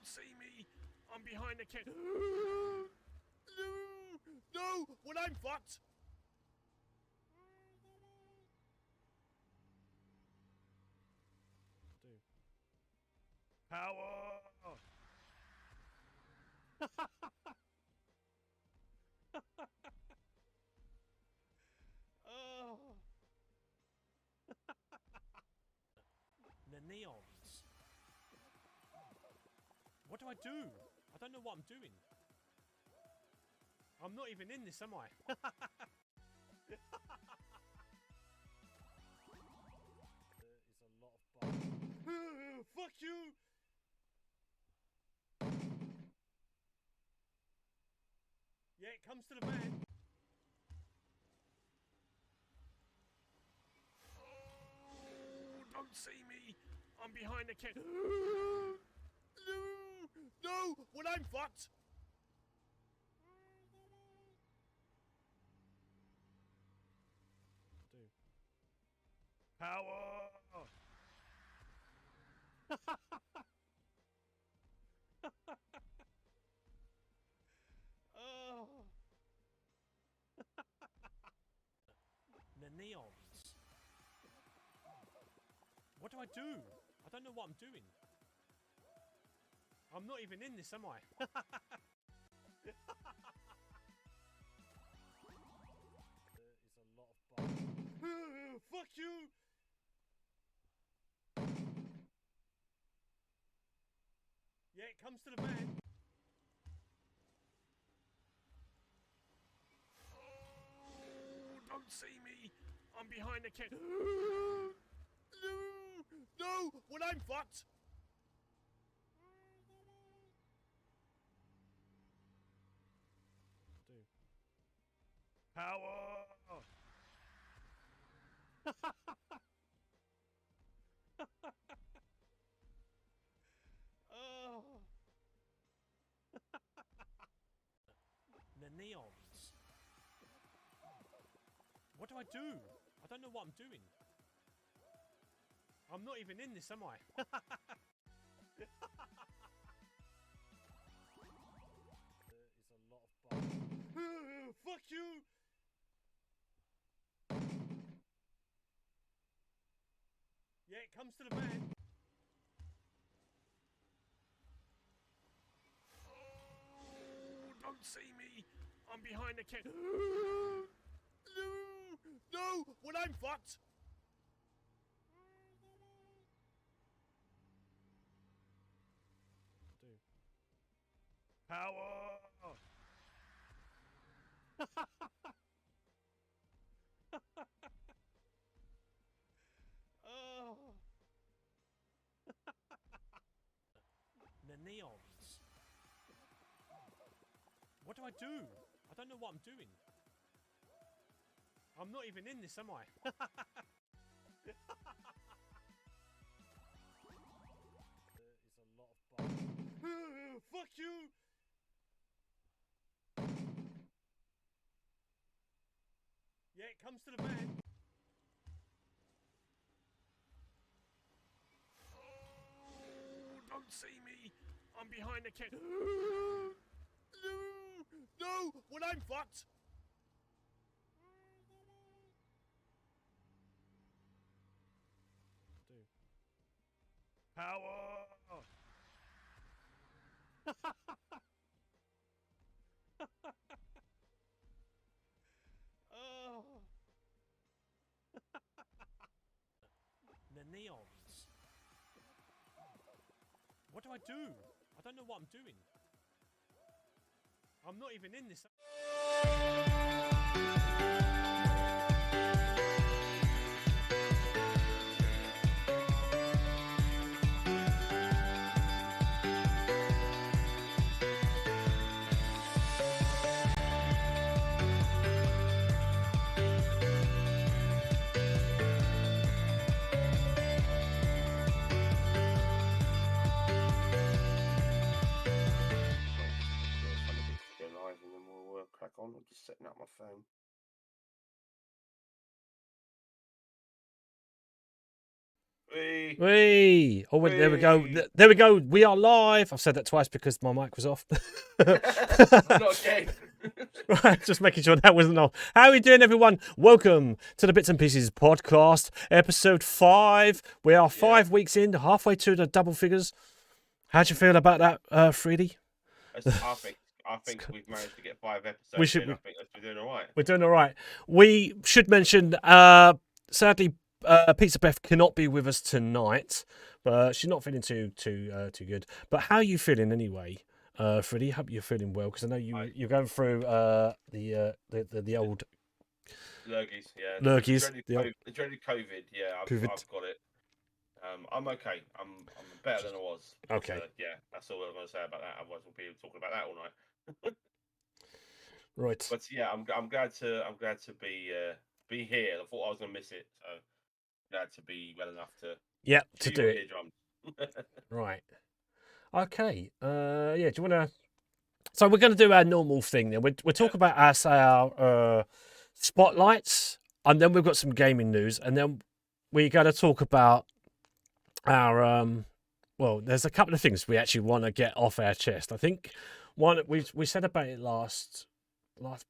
don't see me. I'm behind the kid. No! No! Well, I'm fucked! Do. Power! Oh. The neons. What do I do? I don't know what I'm doing. I'm not even in this, am I? There is a lot of bugs. Fuck you! Yeah, it comes to the man. Oh, don't see me. I'm behind the kid. No! No! Well, I'm fucked! Do. Power! Oh. The neons. What do I do? I don't know what I'm doing. I'm not even in this, am I? There is a lot of bugs. Fuck you! Yeah, it comes to the man. Oh, don't see me. I'm behind the kid. No! No! Well, I'm fucked! Do. Power! Oh. The neons. What do I do? I don't know what I'm doing. I'm not even in this, am I? There is a lot of bugs. Fuck you! Yeah, it comes to the man. Oh, don't see me. I'm behind the kid. No! No! Well, I'm fucked! Do. Power! Oh. The neons. What do I do? I don't know what I'm doing. I'm not even in this, am I? There is a lot of bugs. Fuck you! Yeah, it comes to the man. Oh, don't see me. I'm behind the kid. No! No! Well, I'm fucked! Do. Power! Oh. The neons. What do I do? I don't know what I'm doing. I'm not even in this. Crack on. I'm just setting up my phone. Whee! Oh, there we go. There we go. We are live. I've said that twice because my mic was off. Not again. Right, just making sure that wasn't off. How are we doing, everyone? Welcome to the Bits and Pieces podcast, episode 5. We are 5 weeks in, halfway to the double figures. How'd you feel about that, Freedy? I think we've managed to get 5 episodes in. I think we're doing all right. We're doing all right. We should mention, sadly, PizzaBeth cannot be with us tonight. She's not feeling too good. But how are you feeling anyway, Freddie? Hope you're feeling well, because I know you're going through the old lurgies. Yeah, lurgies. The dreaded COVID. Yeah, I've got it. I'm okay. I'm better than I was. Okay. Yeah, that's all I'm going to say about that. Otherwise, we'll be talking about that all night. Right. But yeah, I'm glad to be here. I thought I was going to miss it, so glad to be well enough to do it. Right. Okay. Yeah. Do you want to? So we're going to do our normal thing then. We'll talk about our spotlights, and then we've got some gaming news, and then we're going to talk about our well, there's a couple of things we actually want to get off our chest. I think one we said about it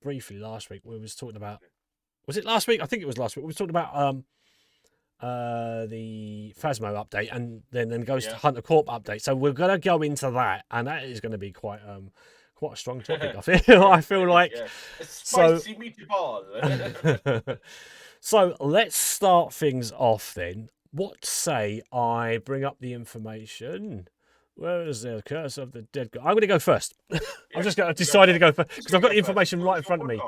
briefly last week. We was talking about, was it last week? I think it was last week. We were talking about the Phasmo update, and then goes to Hunter Corp update. So we're gonna go into that, and that is going to be quite a strong topic. I feel like spicy meatball. So let's start things off then. What say I bring up the information? Where is the curse of the dead god? I'm going to go first. I've just decided to go first because I've got the information right in front of me.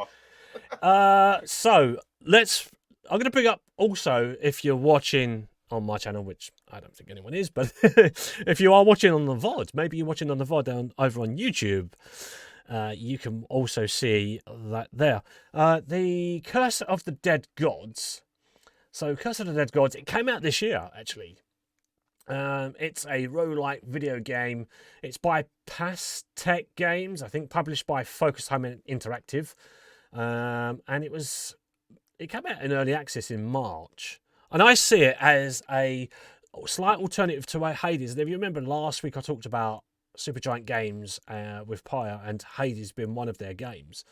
So I'm going to bring up also, if you're watching on my channel, which I don't think anyone is, but if you are watching on the VOD, maybe you're watching on the VOD over on YouTube, you can also see that there. The Curse of the Dead Gods. So, Curse of the Dead Gods, it came out this year, actually. It's a roguelike video game. It's by Tech Games, I think, published by Focus Home Interactive. And it came out in early access in March. And I see it as a slight alternative to Hades. If you remember last week, I talked about Supergiant Games with Pyre, and Hades being one of their games.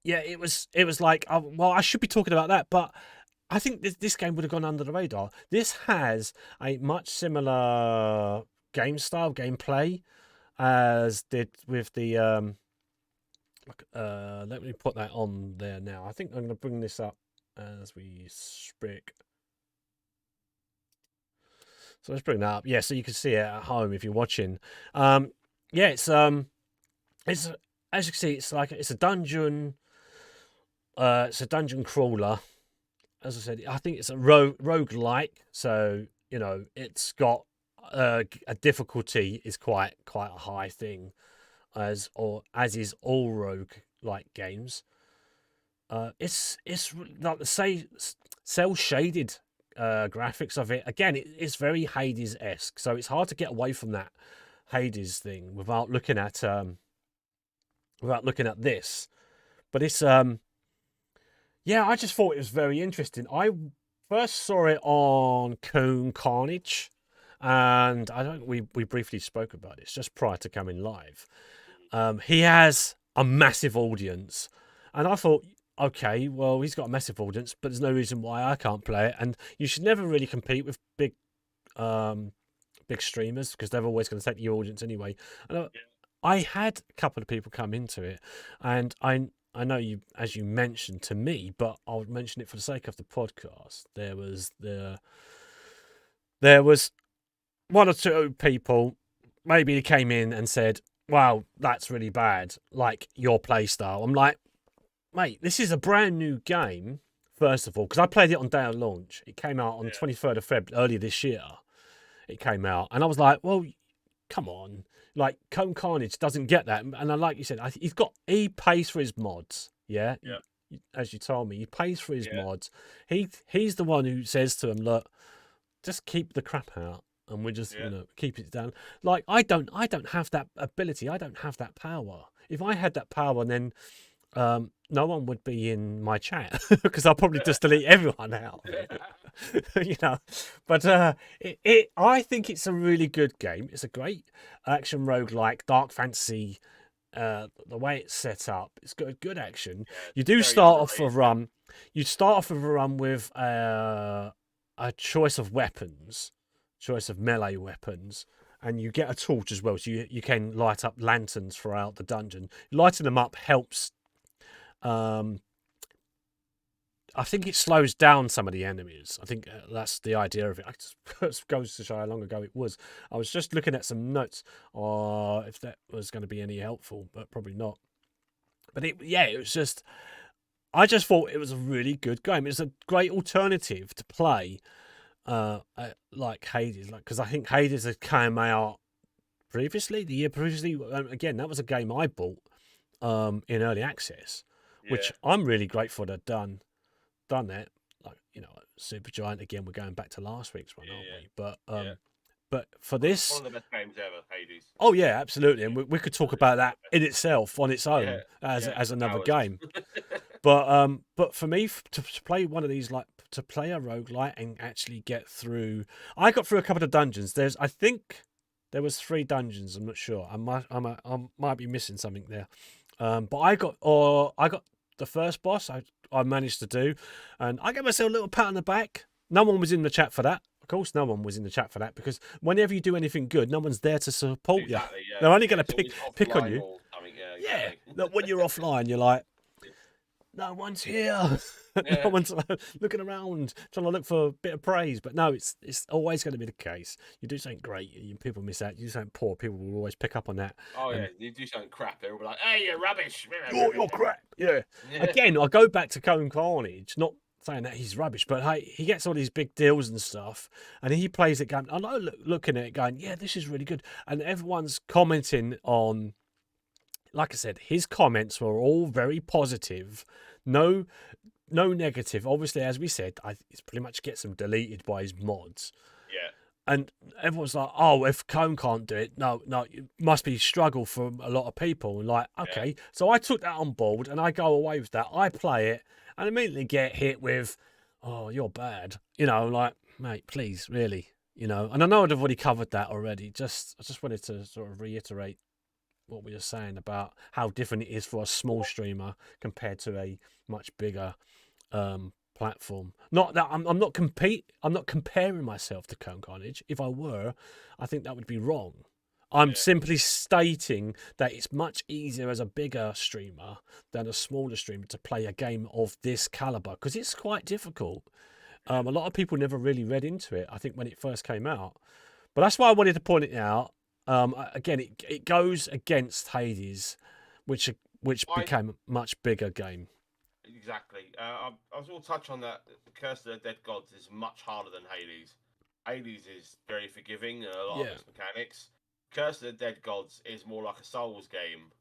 Yeah, it was like, well, I should be talking about that, but I think this game would have gone under the radar. This has a much similar gameplay, as did with the let me put that on there now. I think I'm going to bring this up as we speak. So let's bring that up. Yeah, so you can see it at home if you're watching. Yeah, it's as you can see, it's a dungeon. It's a dungeon crawler. As I said, I think it's a roguelike. So, it's got a difficulty is quite a high thing, as is all roguelike games. It's like the cell shaded graphics of it. Again, it's very Hades-esque. So it's hard to get away from that Hades thing without looking at this. But it's yeah, I just thought it was very interesting. I first saw it on Coon Carnage, and I don't. We briefly spoke about it. It's just prior to coming live. He has a massive audience, and I thought, okay, well, he's got a massive audience, but there's no reason why I can't play it. And you should never really compete with big streamers, because they're always going to take your audience anyway. And I had a couple of people come into it, and I know you, as you mentioned to me, but I'll mention it for the sake of the podcast. There was one or two people, maybe came in and said, wow, that's really bad, like your play style. I'm like, mate, this is a brand new game, first of all, because I played it on day of launch. It came out on 23rd of February, earlier this year. It came out, and I was like, well, come on. Like, Cone Carnage doesn't get that. And like you said, he pays for his mods. Yeah. As you told me, he pays for his mods. He's the one who says to him, look, just keep the crap out, and we just keep it down. Like, I don't have that ability. I don't have that power. If I had that power, then no one would be in my chat because I'll probably just delete everyone out of it. You know, but I think it's a really good game. It's a great action roguelike, dark fantasy. The way it's set up, it's got good action. Yeah, You do very start off a underrated. run. You start off with a run with a choice of weapons, choice of melee weapons, and you get a torch as well. So you can light up lanterns throughout the dungeon. Lighting them up helps. I think it slows down some of the enemies. I think that's the idea of it. It goes to show how long ago it was. I was just looking at some notes, or if that was going to be any helpful, but probably not. But it was just. I just thought it was a really good game. It's a great alternative to play, like Hades, because I think Hades had came out previously, the year previously. Again, that was a game I bought in early access, which Yeah, I'm really grateful to have done that. Like, Supergiant again. We're going back to last week's one, aren't we? yeah. But for One this, of the best games ever, Hades. oh yeah, absolutely, and we could talk about that in itself on its Yeah, own as for another hours. game. But for me to play one of these, like to play a roguelite and actually get through, I got through a couple of dungeons. I think there was 3 dungeons. I'm not sure. I might be missing something there. But I got the first boss. I managed to do, and I gave myself a little pat on the back. No one was in the chat for that. Of course, no one was in the chat for that because whenever you do anything good, no one's there to support Exactly. you. Yeah. They're only going It's to always pick on offline you. or something. Yeah. Yeah, Exactly. that when you're offline, you're like, no one's here. Yeah. No one's looking around trying to look for a bit of praise. But no, it's always going to be the case. You do something great, people miss out. You do something poor, people will always pick up on that. Oh yeah. And You do something crap, they'll be like, "Hey, you're rubbish." you're crap. Yeah. Yeah. Again, I go back to Cone Carnage, not saying that he's rubbish, but hey, he gets all these big deals and stuff, and he plays it game. And I looking at it, going, yeah, this is really good, and everyone's commenting on. Like I said, his comments were all very positive. No negative. Obviously, as we said, it's pretty much gets them deleted by his mods. Yeah. And everyone's like, oh, if Cone can't do it, no, it must be struggle for a lot of people. And like, okay. So I took that on board and I go away with that. I play it and immediately get hit with, oh, you're bad. Like, mate, please, really. And I know I've already covered that already. I just wanted to sort of reiterate what we were saying about how different it is for a small streamer compared to a much bigger platform. Not that I'm not comparing myself to Cone Carnage. If I were, I think that would be wrong. I'm simply stating that it's much easier as a bigger streamer than a smaller streamer to play a game of this caliber because it's quite difficult. A lot of people never really read into it, I think, when it first came out. But that's why I wanted to point it out. Again, it goes against Hades, which became a much bigger game. Exactly. I was going to touch on that. The Curse of the Dead Gods is much harder than Hades. Hades is very forgiving in a lot of its mechanics. Curse of the Dead Gods is more like a Souls game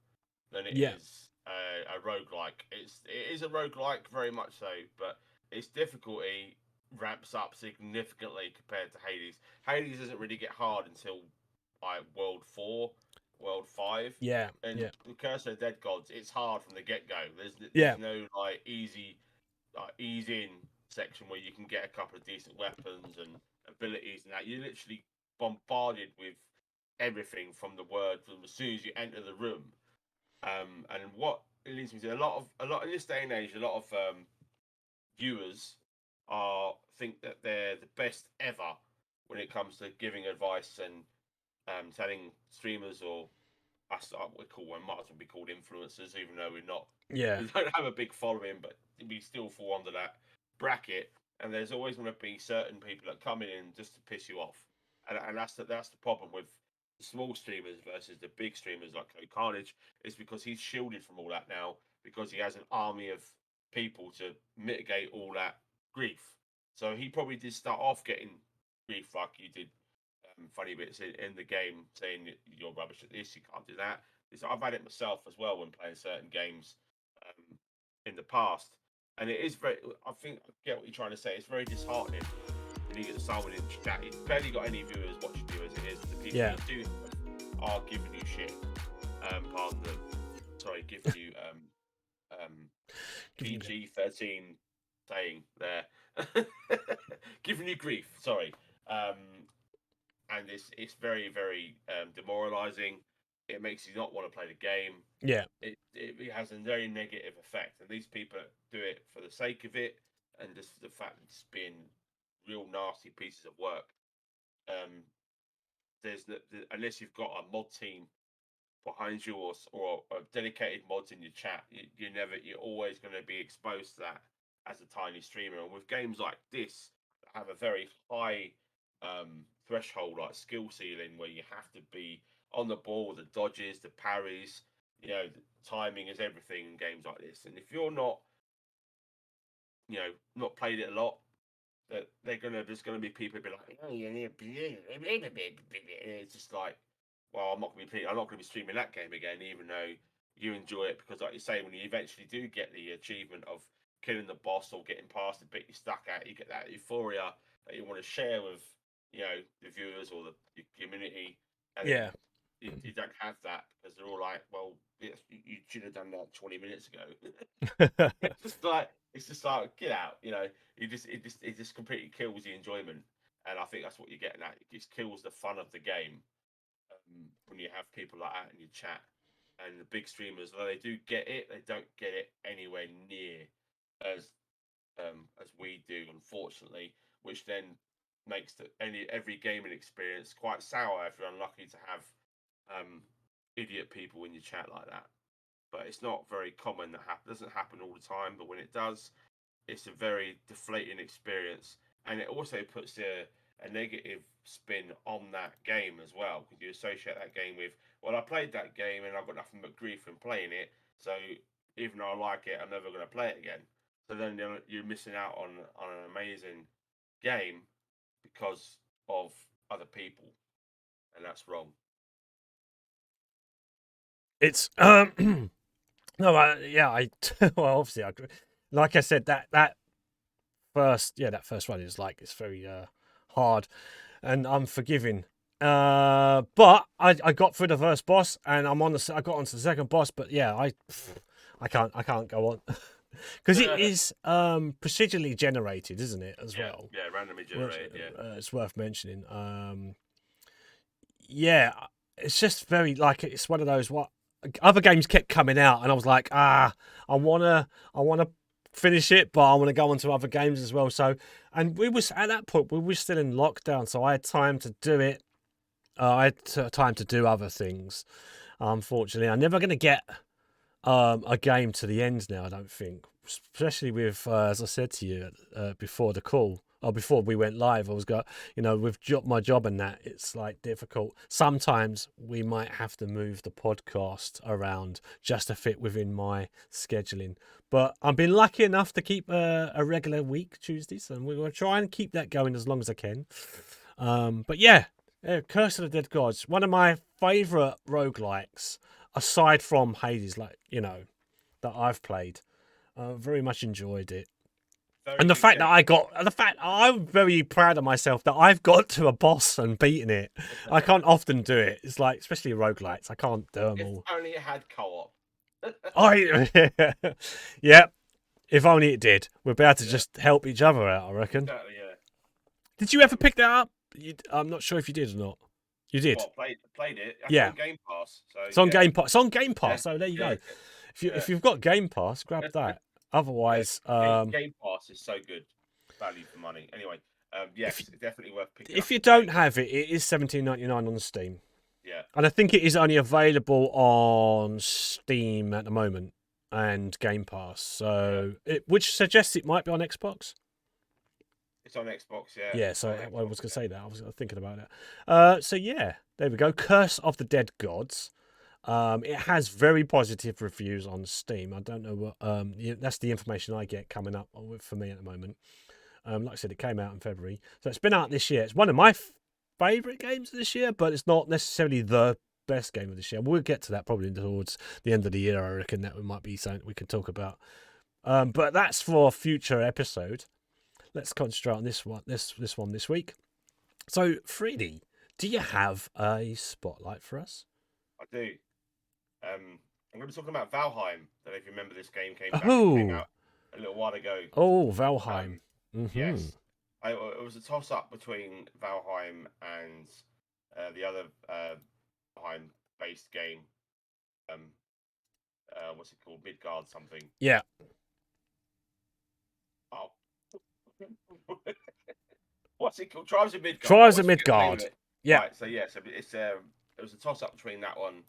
than it is a roguelike. It is a roguelike, very much so, but its difficulty ramps up significantly compared to Hades. Hades doesn't really get hard until World 4, World 5. And the Curse of the Dead Gods, it's hard from the get-go. There's no ease in section where you can get a couple of decent weapons and abilities and that. You're literally bombarded with everything from the word from as soon as you enter the room. And what it leads me to a lot in this day and age, a lot of viewers think that they're the best ever when it comes to giving advice and telling streamers or us, might as well be called influencers, even though we're not. Yeah. We don't have a big following, but we still fall under that bracket. And there's always going to be certain people that come in just to piss you off, and that's the problem with the small streamers versus the big streamers like Carnage. Is because he's shielded from all that now because he has an army of people to mitigate all that grief. So he probably did start off getting grief like you did. Funny bits in the game saying you're rubbish at this, you can't do that. I've had it myself as well when playing certain games in the past, and it is very. I think I get what you're trying to say. It's very disheartening when you get someone in chat. You've barely got any viewers watching you as it is. The people who do are giving you shit. Giving you PG-13 saying there. Giving you grief, sorry. And it's very, very demoralizing. It makes you not want to play the game. Yeah. It has a very negative effect. And these people do it for the sake of it and just the fact that it's being real nasty pieces of work. There's unless you've got a mod team behind you or dedicated mods in your chat, you're always going to be exposed to that as a tiny streamer. And with games like this that have a very high threshold, like skill ceiling, where you have to be on the ball, the dodges, the parries, the timing is everything in games like this. And if you're not, not played it a lot, that there's gonna be people who be like, oh, it's just like, well, I'm not gonna be streaming that game again, even though you enjoy it, because like you say, when you eventually do get the achievement of killing the boss or getting past the bit you're stuck at, you get that euphoria that you want to share with the viewers or the community, and Yeah. you don't have that because they're all like, well, yes, you should have done that 20 minutes ago. It's just like get out, it just completely kills the enjoyment, and I think that's what you're getting at. It just kills the fun of the game when you have people like that in your chat. And the big streamers, though they do get it, they don't get it anywhere near as we do, unfortunately, which then makes every gaming experience quite sour if you're unlucky to have idiot people in your chat like that. But it's not very common. Doesn't happen all the time, but when it does, it's a very deflating experience, and it also puts a negative spin on that game as well, because you associate that game with, well, I played that game and I've got nothing but grief from playing it, so even though I like it, I'm never going to play it again. So then you're missing out on an amazing game because of other people, and that's wrong. It's no, I well, obviously, like I said, that first one is like, it's very hard and unforgiving. But I got through the first boss, and I got onto the second boss. But yeah, I can't go on because it is procedurally generated, isn't it? As well. Yeah, randomly generated. It's worth mentioning. Yeah, it's just very like, it's one of those, what other games kept coming out, and I was like, I wanna finish it, but I want to go on to other games as well. So, and we was at that point, we were still in lockdown, so I had time to do it. I had time to do other things. Unfortunately, I'm never going to get a game to the end now, I don't think. Especially with, as I said to you before the call, or before we went live, I was with my job and that, it's like difficult. Sometimes we might have to move the podcast around just to fit within my scheduling. But I've been lucky enough to keep a regular week, Tuesdays, and we're going to try and keep that going as long as I can. But yeah, Curse of the Dead Gods, one of my favourite roguelikes, aside from Hades, that I've played. Very much enjoyed it. And the fact that I'm very proud of myself that I've got to a boss and beaten it. I can't often do it. It's like, especially roguelikes, I can't do them all. If only it had co-op. Yeah. If only it did. We'd be able to just help each other out, I reckon. Exactly, yeah. Did you ever pick that up? I'm not sure if you did or not. You did. Well, played it. It's yeah. on Game Pass. So it's on Game Pass. It's on Game Pass. So there you go. Yeah. If you've got Game Pass, grab that. Otherwise, Game Pass is so good, value for money. Anyway, yes, it's definitely worth picking up. If you don't have it, it is $17.99 on Steam. Yeah, and I think it is only available on Steam at the moment and Game Pass. So, which suggests it might be on Xbox. It's on Xbox, yeah. Yeah, so I was going to say that. I was thinking about it. So yeah, there we go. Curse of the Dead Gods. It has very positive reviews on Steam. I don't know what. That's the information I get coming up for me at the moment. Like I said, it came out in February, so it's been out this year. It's one of my favourite games this year, but it's not necessarily the best game of this year. We'll get to that probably towards the end of the year. I reckon that might be something we can talk about. But that's for a future episode. Let's concentrate on this one this week. So, 3D, do you have a spotlight for us? I do. I'm going to be talking about Valheim. I don't know if you remember this game came Oh, out a little while ago. oh, Valheim. Um, Mm-hmm. yes, it was a toss up between Valheim and the other Valheim based game. Um, what's it called? Midgard something. Yeah, Oh, what's it called? Tribes of Midgard. I Tribes of always forget the name of Midgard. it. Yeah. Right. So yeah. So it was a toss up between that one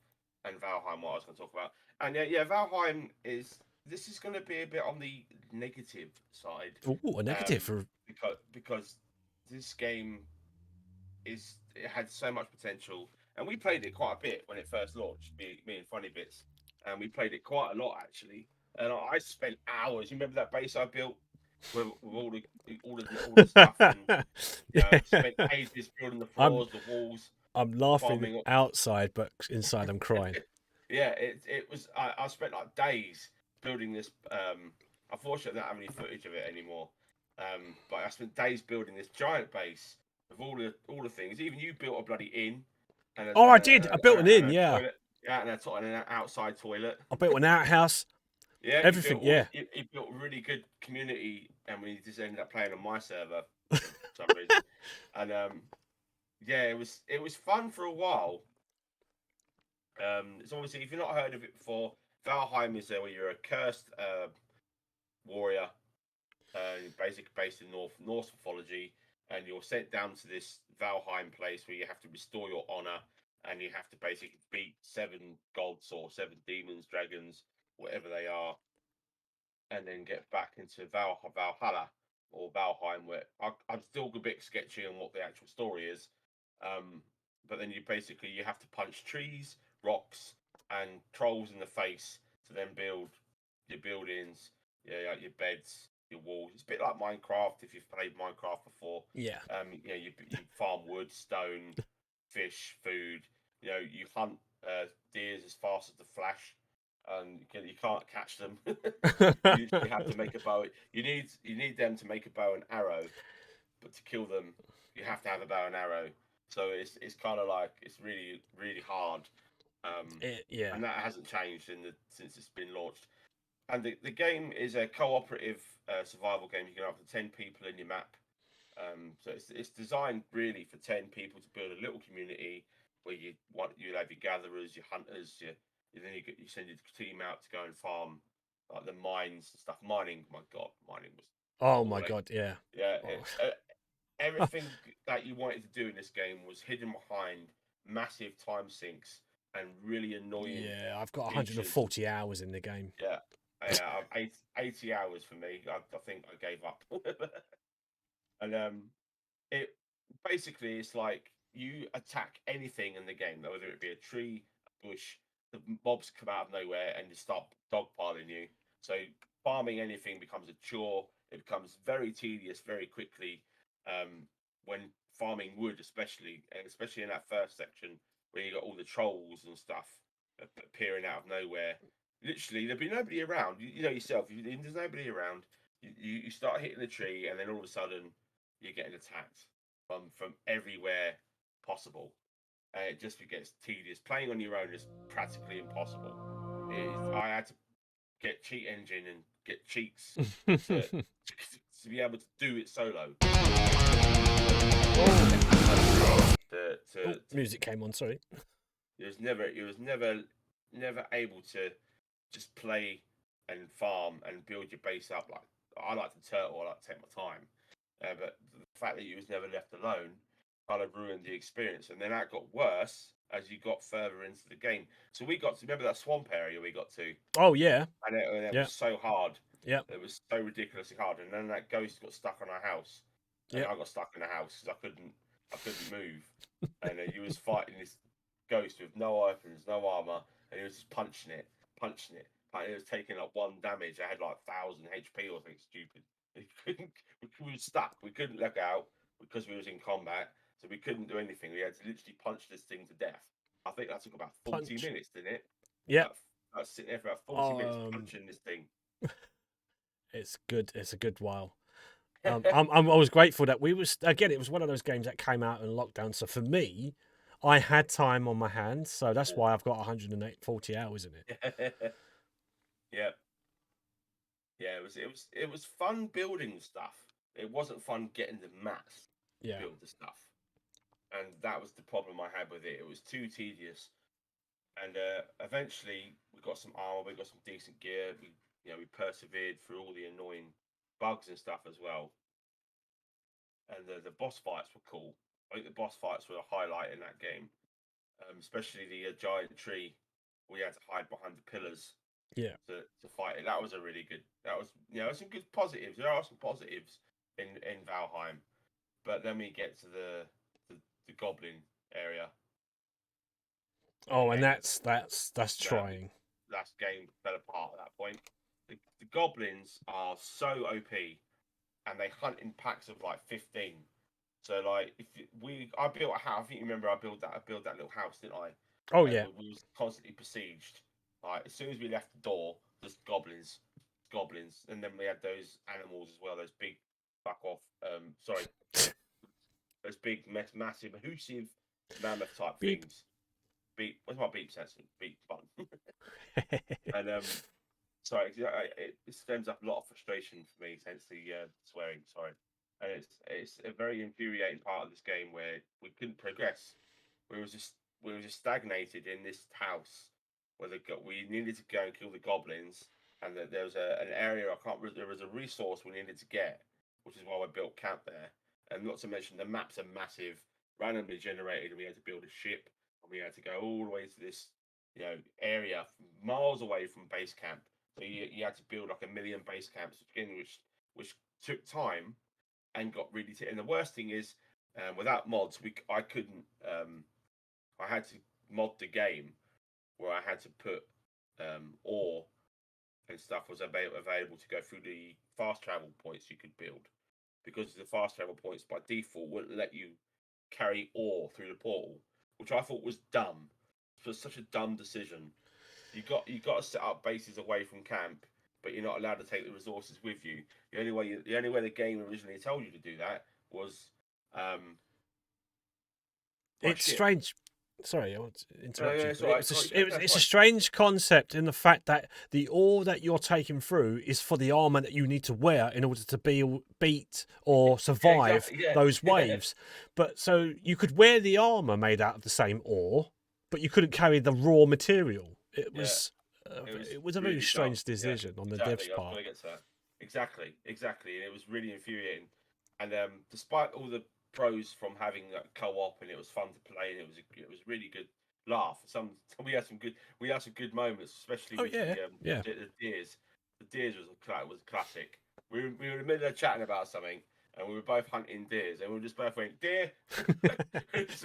and Valheim. What I was going to talk about. And yeah, Valheim is. This is going to be a bit on the negative side, Oh, a negative for. because this game it had so much potential, and we played it quite a bit when it first launched. Me and Funny Bits, and we played it quite a lot actually. And I spent hours. You remember that base I built with all the stuff, and Yeah. spent ages building the I'm floors, the walls, I'm laughing farming. outside, but inside I'm crying. Yeah, it was. I spent like days building this. Unfortunately, I don't have any footage of it anymore. But I spent days building this giant base with all the things. Even you built a bloody inn and Oh, I did. I built an inn. and a Yeah, toilet. Yeah, and an outside toilet. I built an outhouse. Yeah, you built Everything. Yeah. you built a really good community, and we just ended up playing on my server for some reason. And yeah, it was fun for a while. It's obviously, if you've not heard of it before, Valheim is where you're a cursed warrior, basically based in Norse mythology, and you're sent down to this Valheim place where you have to restore your honor, and you have to basically beat 7 gods or 7 demons, dragons, whatever they are, and then get back into Valhalla or Valheim, where I'm still a bit sketchy on what the actual story is. Um, but then you have to punch trees, rocks, and trolls in the face to then build your buildings, like your beds, your walls. It's a bit like Minecraft if you've played Minecraft before. Yeah. You farm wood, stone, fish, food. You hunt deers as fast as the flash, and you can't catch them. You literally have to make a bow. You need them to make a bow and arrow, but to kill them, you have to have a bow and arrow. So it's kind of like it's really really hard, Yeah. and that hasn't changed since it's been launched. And the game is a cooperative survival game. You can have up to 10 people in your map. So it's designed really for 10 people to build a little community where you'll have your gatherers, your hunters, then you send your team out to go and farm like the mines and stuff. Mining, my god, mining was Oh my ball ache. God. Yeah. Yeah, Oh. everything that you wanted to do in this game was hidden behind massive time sinks and really annoying Yeah. I've got features. 140 hours in the game. Yeah, yeah, 80 hours for me. I think I gave up. And it basically it's like you attack anything in the game, whether it be a tree, a bush, the mobs come out of nowhere and they start dogpiling you. So farming anything becomes a chore. It becomes very tedious very quickly. When farming wood, especially in that first section where you got all the trolls and stuff appearing out of nowhere. Literally, there'd be nobody around. You know yourself. There's nobody around. You start hitting the tree, and then all of a sudden, you're getting attacked from everywhere possible, and it just gets tedious. Playing on your own is practically impossible. I had to get cheat engine and get cheats to to be able to do it solo. Oh, music came on. Sorry. It was never able to just play and farm and build your base up. Like I like to turtle, I like to take my time, but the fact that you was never left alone kind of ruined the experience. And then that got worse as you got further into the game. So we got to remember that swamp area we got to, Oh yeah. and it Yeah. was so hard. Yeah. It was so ridiculously hard. And then that ghost got stuck on our house, and Yeah. I got stuck in the house because I couldn't move. And you was fighting this ghost with no weapons, no armor, and he was just punching it, punching it. Like it was taking like 1 damage. I had like 1,000 HP or something stupid. We were stuck. We couldn't let out because we was in combat, so we couldn't do anything. We had to literally punch this thing to death. I think that took about 40 Punch. minutes, didn't it? Yeah. I was sitting there for about 40 minutes Um. punching this thing. It's good. It's a good while. I was grateful that we was again. It was one of those games that came out in lockdown. So for me, I had time on my hands, so that's why I've got 140 hours in it. Yeah. Yeah, it was fun building stuff. It wasn't fun getting the mats to Yeah. build the stuff, and that was the problem I had with it. It was too tedious, and eventually we got some armor, we got some decent gear. We persevered through all the annoying bugs and stuff as well. And the boss fights were cool. I think the boss fights were a highlight in that game, especially the giant tree. We had to hide behind the pillars Yeah. to fight it. That was a really good. That was some good positives. There are some positives in Valheim, but then we get to the goblin area. Oh, and Game, that's trying. that game fell apart at that point. The goblins are so OP, and they hunt in packs of like 15. So like I built a house. I think you remember I built that little house, didn't I? Oh And yeah. we was constantly besieged. Like as soon as we left the door, just goblins, and then we had those animals as well. Those big fuck off. Sorry, those big massive, massive mammoth type Beep. things. Beep. Where's my beep sensor? Beep button. And sorry, it stems up a lot of frustration for me, hence the swearing. Sorry, and it's a very infuriating part of this game where we couldn't progress. We were just stagnated in this house where we needed to go and kill the goblins, and that there was an area there was a resource we needed to get, which is why we built camp there. And not to mention the maps are massive, randomly generated, and we had to build a ship, and we had to go all the way to this area miles away from base camp. So you had to build like 1 million base camps to begin, which took time and got really. And the worst thing is, without mods, I couldn't. I had to mod the game where I had to put ore and stuff was available to go through the fast travel points you could build, because the fast travel points by default wouldn't let you carry ore through the portal, which I thought was dumb. It was such a dumb decision. You got to set up bases away from camp, but you're not allowed to take the resources with you. The only way the game originally told you to do that was It's ship. strange. Sorry, I want to interrupt you. It's all right. It's a strange concept in the fact that the ore that you're taking through is for the armor that you need to wear in order to beat or survive those waves. But so you could wear the armor made out of the same ore, but you couldn't carry the raw material. It was a very strange decision on the devs' part. I was going to get to that. Exactly, and it was really infuriating. And despite all the pros from having co-op, and it was fun to play, and it was really good laugh. We had some good moments, especially with the deers. The deers was a classic. We were in the middle of chatting about something, and we were both hunting deers, and we just both went deer. it's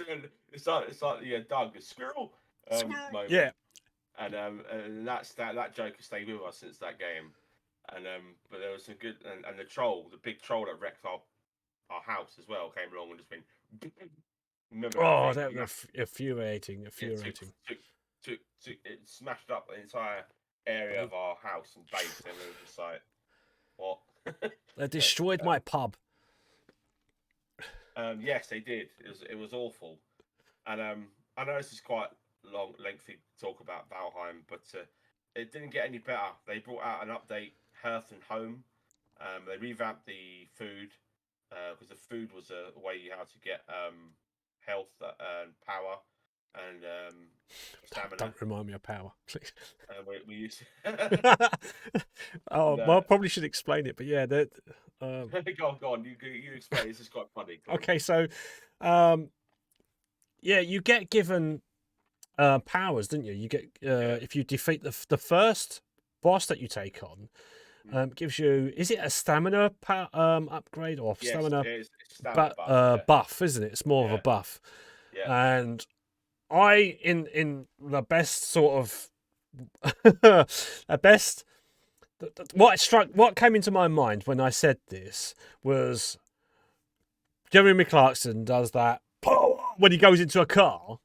like the Doug the squirrel moment. Yeah. And that joke has stayed with us since that game. And but there was some good, and the big troll that wrecked our house as well came along and just went. Remember that was infuriating. It smashed up the entire area of our house and base, and we were just like, what? They destroyed my pub. Yes, they did. It was awful. And I know this is quite lengthy talk about Valheim, but it didn't get any better. They brought out an update, Hearth and Home. They revamped the food, because the food was a way how to get health and power and stamina. Don't remind me of power, please. We used. I probably should explain it, but yeah, that. Go on. You explain. This is quite funny. Okay, so, you get given powers, didn't you? You get if you defeat the first boss that you take on. Gives you, is it a stamina upgrade or stamina, buff, isn't it? It's more of a buff. Yeah. And I, in the best sort of, what came into my mind when I said this was Jeremy Clarkson does that when he goes into a car.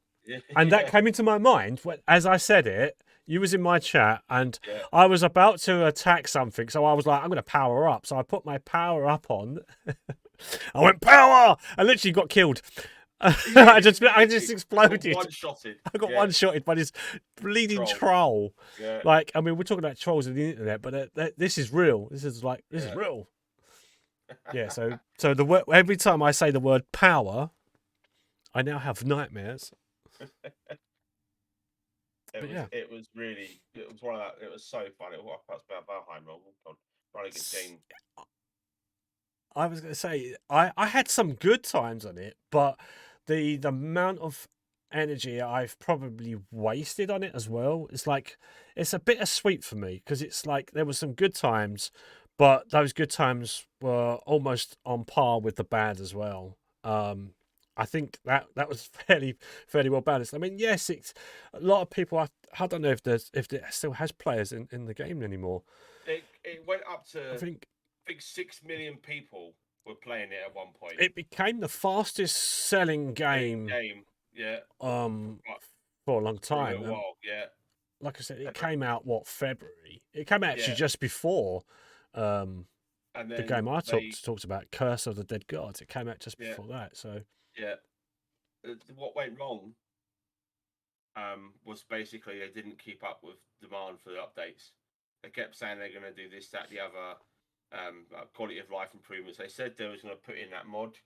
And that came into my mind as I said it. You was in my chat, and I was about to attack something, so I was like, I'm going to power up. So I put my power up on. I went, power! I literally got killed. Yeah, I just literally exploded. got one-shotted. I got Yeah, one shotted by this bleeding troll. Yeah, Like, I mean, we're talking about trolls on the internet, but this is real. This is yeah. real. Yeah. So every time I say the word power, I now have nightmares. But yeah, It was really it was one of that. It was so fun. It was about Valheim. Really good game. I was going to say I had some good times on it, but the amount of energy I've probably wasted on it as well. It's like it's a bittersweet for me because it's like there were some good times, but those good times were almost on par with the bad as well. I think that was fairly well balanced. I mean, yes, it's a lot of people. I don't know if there still has players in the game anymore. It went up I to think 6 million people were playing it at one point. it became the fastest selling game Game, yeah, um for, for a long for a time. little while, yeah. Like I said, it came out February. It came out actually Yeah, just before um and the then game I they, talked about, Curse of the Dead Gods. It came out just yeah, before that. So yeah. What went wrong was basically they didn't keep up with demand for the updates. They kept saying they're going to do this, that, the other, quality of life improvements. They said they was going to put in that mod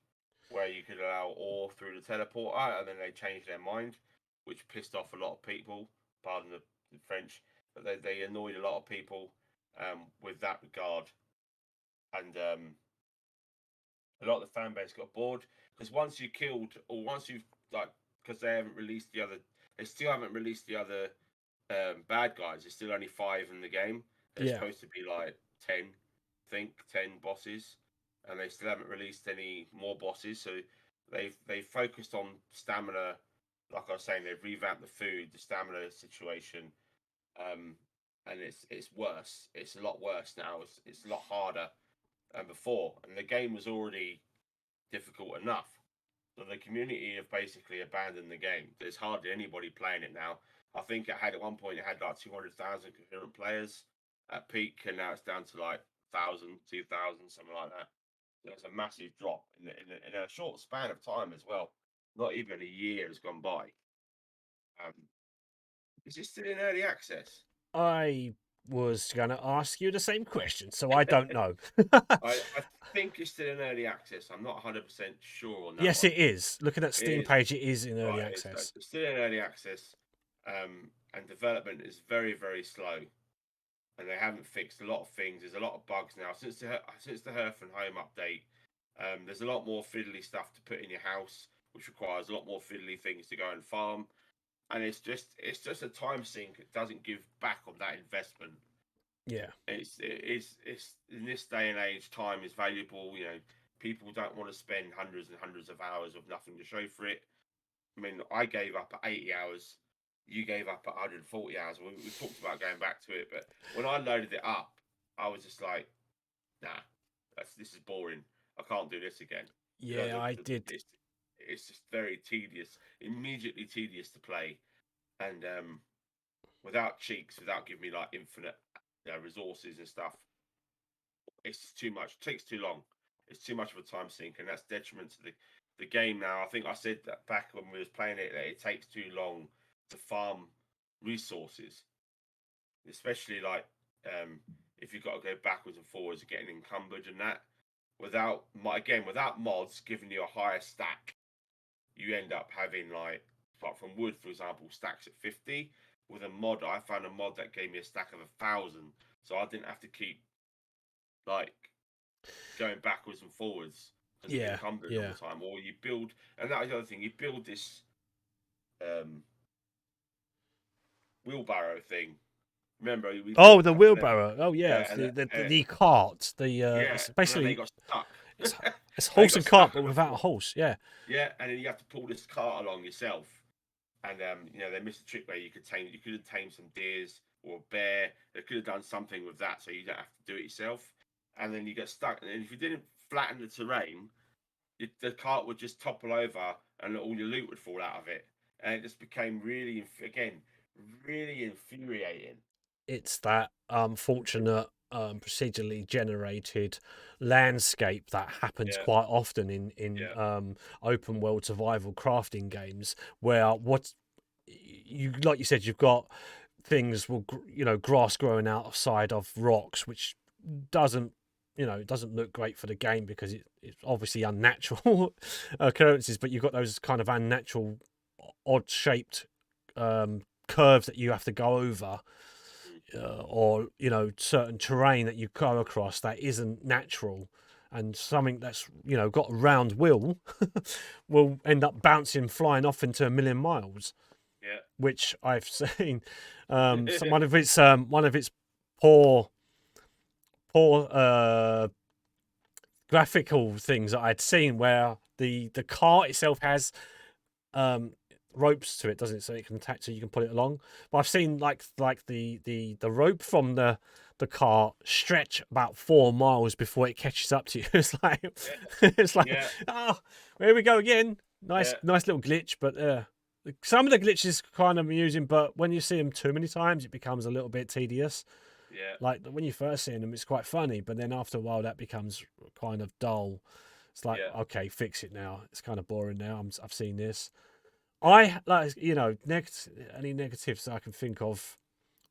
where you could allow ore through the teleporter, and then they changed their mind, which pissed off a lot of people. Pardon the French, but they annoyed a lot of people with that regard, and a lot of the fan base got bored because once you killed or once you've like because they haven't released the other, they still haven't released the other bad guys. There's still only 5 in the game. There's yeah, supposed to be like 10, I think 10 bosses, and they still haven't released any more bosses. So they've focused on stamina. Like I was saying, they've revamped the food, the stamina situation, um, and it's worse. It's a lot worse now. It's a lot harder than before, and the game was already difficult enough. So the community have basically abandoned the game. There's hardly anybody playing it now. I think it had at one point it had like 200,000 concurrent players at peak, and now it's down to like 1,000, 2,000, something like that. There's a massive drop in a short span of time as well. Not even a year has gone by. Um, is it still in early access? I was going to ask you the same question, so I don't know. I think it's still in early access. I'm not 100% sure on that Yes, one. it is. Looking at It Steam is. page, it is in early Right, it is. So access. it's still in early access, and development is very, very slow. And they haven't fixed a lot of things. There's a lot of bugs now since the Hearth and Home update. There's a lot more fiddly stuff to put in your house, which requires a lot more fiddly things to go and farm. And it's just a time sink. It doesn't give back on that investment. Yeah, It's in this day and age, time is valuable. People don't want to spend hundreds and hundreds of hours of nothing to show for it. I mean, I gave up at 80 hours. You gave up at 140 hours. We talked about going back to it, but when I loaded it up, I was just like, nah, this is boring. I can't do this again. You know, yeah, I did. it's just very tedious, immediately tedious to play, and without cheeks, without giving me like infinite resources and stuff, it's just too much. It takes too long. It's too much of a time sink, and that's detriment to the game now. I think I said that back when we was playing it that it takes too long to farm resources, especially like if you've got to go backwards and forwards and getting encumbered and that. Without mods giving you a higher stack, you end up having like from wood, for example, stacks at 50. With a mod, I found a mod that gave me a stack of 1,000, so I didn't have to keep like going backwards and forwards because of Yeah, encumbered all yeah. the time. Or you build, and that was the other thing. You build this um, wheelbarrow thing. Remember, we Oh, built a the couple of them. wheelbarrow. Oh, yeah. Yeah, and The cart. yeah, It's and then they basically got stuck. it's it's They horse got and cart, stuck but on the without a floor. horse. Yeah, Yeah, and then you have to pull this cart along yourself. And they missed a trick where you could have tamed some deers or a bear. They could have done something with that, so you don't have to do it yourself. And then you get stuck. And if you didn't flatten the terrain, the cart would just topple over, and all your loot would fall out of it. And it just became really, again, really infuriating. it's that unfortunate. procedurally generated landscape that happens Yeah. quite often in open world survival crafting games, where what you like you said, you've got things grass growing outside of rocks, which doesn't it doesn't look great for the game because it's obviously unnatural occurrences, but you've got those kind of unnatural odd shaped curves that you have to go over, or certain terrain that you go across that isn't natural, and something that's got a round will end up bouncing flying off into a million miles, Yeah. which I've seen. One of its poor graphical things that I'd seen, where the car itself has ropes to it, doesn't it? So it can attach, so you can pull it along. But I've seen like the rope from the car stretch about 4 miles before it catches up to you. It's like it's like here we go again. Nice little glitch, but some of the glitches kind of amusing, but when you see them too many times, it becomes a little bit tedious. Yeah. Like when you first see them, it's quite funny, but then after a while, that becomes kind of dull. It's like, okay, fix it now. It's kind of boring now. I've seen this. I like any negatives I can think of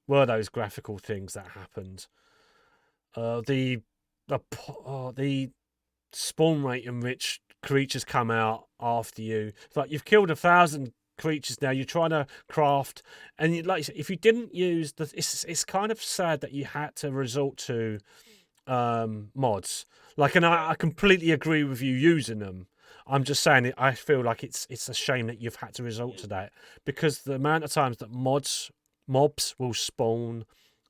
were those graphical things that happened. The spawn rate in which creatures come out after you. It's like you've killed 1,000 creatures now. You're trying to craft, and like you said, if you didn't use the, it's kind of sad that you had to resort to mods. Like, and I completely agree with you using them. I'm just saying I feel like it's a shame that you've had to resort to that, because the amount of times that mobs will spawn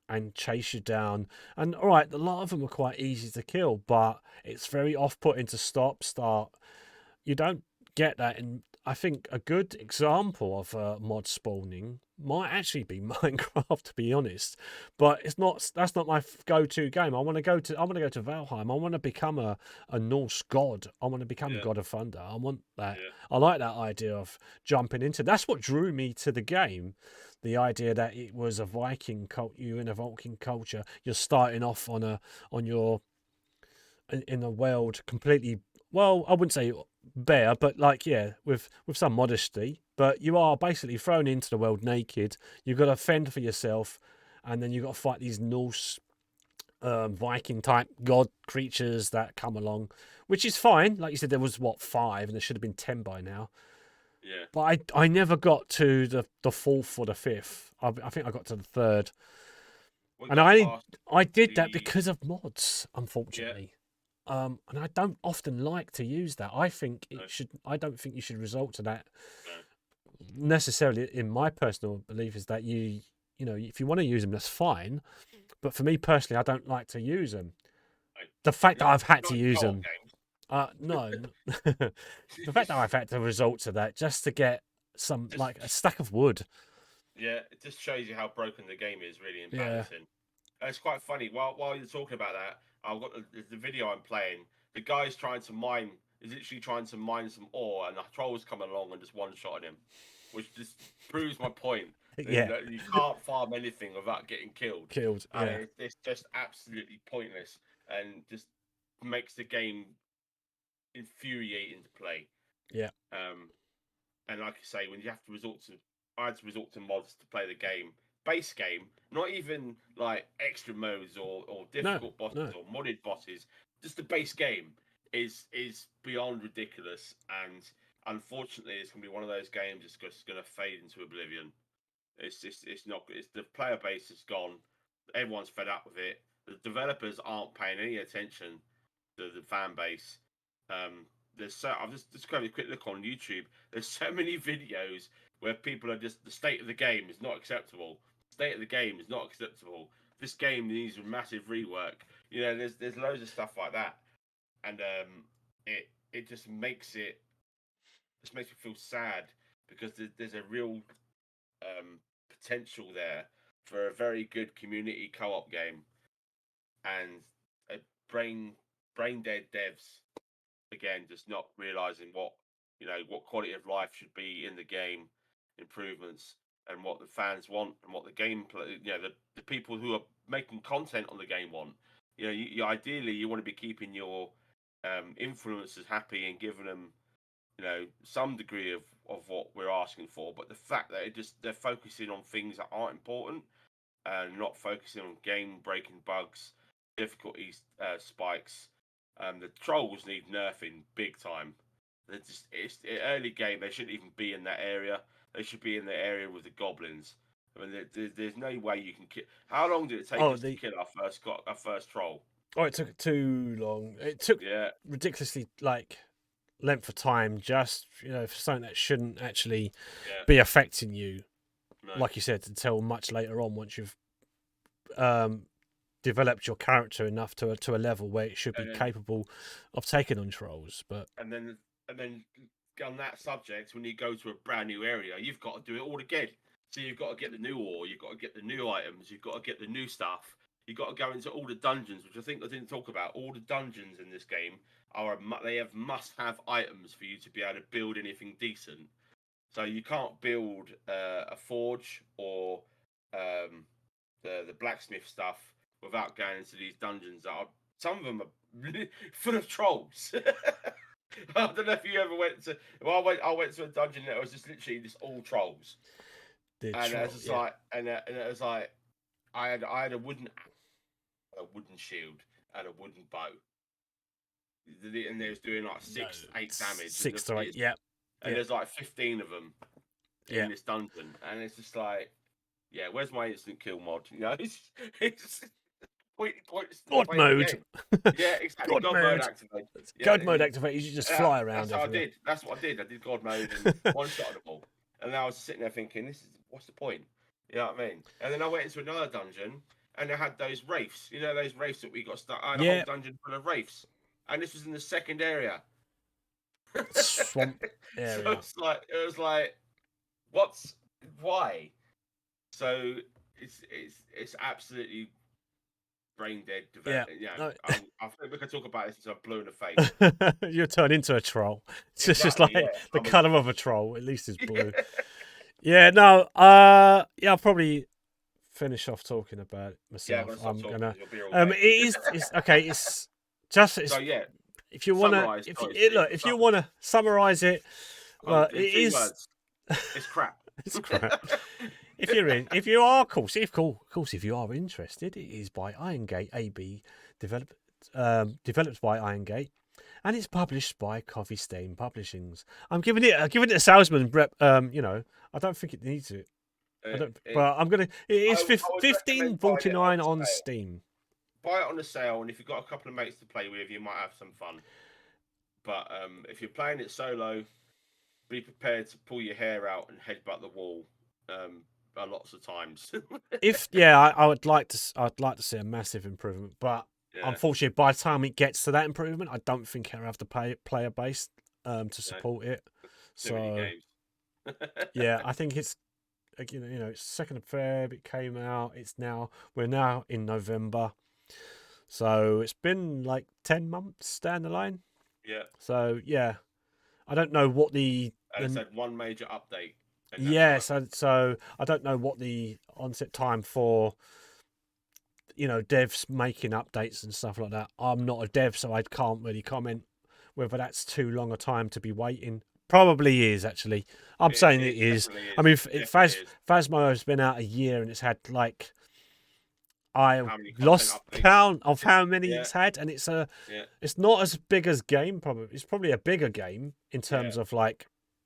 and chase you down, and all right, a lot of them are quite easy to kill, but it's very off-putting to start. You don't get that, and I think a good example of mod spawning might actually be Minecraft, to be honest. But it's not. That's not my go-to game. I want to go to Valheim. I want to become a Norse god. I want to become a god of thunder. I want that. Yeah. I like that idea of jumping into. That's what drew me to the game. The idea that it was a Viking cult. You're in a Viking culture. You're starting off in a world completely, well, I wouldn't say bare, but like, with some modesty. But you are basically thrown into the world naked. You've got to fend for yourself, and then you've got to fight these Norse Viking type god creatures that come along, which is fine. Like you said, there was 5, and there should have been 10 by now. Yeah. But I never got to the fourth or the fifth. I think I got to the third. And I did that because of mods, unfortunately. And I don't often like to use that. I think I don't think you should resort to that necessarily. In my personal belief, is that if you want to use them, that's fine. But for me personally, I don't like to use them. The fact that I've had to use them, no, the fact that I've had to resort to that just to get like a stack of wood. Yeah, it just shows you how broken the game is, really, in balancing. It's quite funny. While you're talking about that, I've got the video I'm playing. The guy's trying to mine. Is literally trying to mine some ore, and the troll's coming along and just one-shotting him, which just proves my point. That you can't farm anything without getting killed. And it's just absolutely pointless, and just makes the game infuriating to play. Yeah. And like I say, when you have to I had to resort to mods to play the game. Base game, not even like extra modes or difficult bosses or modded bosses. Just the base game is beyond ridiculous, and unfortunately, it's gonna be one of those games that's just gonna fade into oblivion. It's not. It's the player base is gone. Everyone's fed up with it. The developers aren't paying any attention to the fan base. I've just got a quick look on YouTube. There's so many videos where people are just, the state of the game is not acceptable. State of the game is not acceptable. This game needs a massive rework. There's loads of stuff like that, and it just makes me feel sad, because there's a real potential there for a very good community co-op game, and brain dead devs again, just not realizing what quality of life should be in the game, improvements. and what the fans want and what the gameplay, the people who are making content on the game want. You ideally you want to be keeping your influencers happy and giving them some degree of what we're asking for. But the fact that they're focusing on things that aren't important and not focusing on game breaking bugs, difficulty spikes. The trolls need nerfing big time. It's early game. They shouldn't even be in that area. They should be in the area with the goblins. I mean, there's no way you can kill. How long did it take us to kill our first troll? Oh, it took too long. It took ridiculously length of time. Just for something that shouldn't actually be affecting you, like you said, until much later on once you've developed your character enough to a level where it should be capable of taking on trolls. But and then on that subject, when you go to a brand new area, you've got to do it all again. So you've got to get the new ore, you've got to get the new items, you've got to get the new stuff. You've got to go into all the dungeons, which I think I didn't talk about. All the dungeons in this game they have must-have items for you to be able to build anything decent. So you can't build a forge or the blacksmith stuff without going into these dungeons that are, some of them are full of trolls. I don't know if you ever went to. Well, I went to a dungeon that was just literally just all trolls. It was like I had a wooden shield and a wooden bow, and they was doing like 8 damage. 6 to 8, yeah. And there's like 15 of them in this dungeon, and it's just like, where's my instant kill mod? It's God mode. Yeah, exactly. God mode activated. God mode activated. You just fly around. That's what I did. That's what I did. I did God mode and one shot at them all. And then I was sitting there thinking, what's the point? You know what I mean? And then I went into another dungeon and they had those wraiths. You know those wraiths that we got stuck. I had a whole dungeon full of wraiths, and this was in the second area. Swamp area. So it was like, why? So it's absolutely brain dead. I think we can talk about this until I'm blue in the face. You're turned into a troll. It's just like the colour of a troll. At least it's blue. I'll probably finish off talking about it myself. I'm gonna. It's okay. It's just. If you wanna, if you wanna summarize it, it is. Words. It's crap. It's crap. If you are, of course, if you are interested, it is by Irongate AB, developed by Irongate, and it's published by Coffee Stain Publishings. I'm giving it a salesman rep. I don't think it needs it. But I'm gonna. It is $15.49 on Steam. Buy it on the sale, and if you've got a couple of mates to play with, you might have some fun. But if you're playing it solo, be prepared to pull your hair out and headbutt the wall. Lots of times. I would like to see a massive improvement, but unfortunately, by the time it gets to that improvement, I don't think it'll have the player base to support it. Too many games. I think it's it's 2nd of Feb. It came out. We're now in November, so it's been like 10 months down the line. Yeah. So I don't know what it's had one major update. So I don't know what the onset time for devs making updates and stuff like that. I'm not a dev, so I can't really comment whether that's too long a time to be waiting. Probably is, actually. I'm saying it is. I mean, Phasmo has been out a year and it's had I lost count of how many it's had, and it's not as big as game. It's probably a bigger game in terms of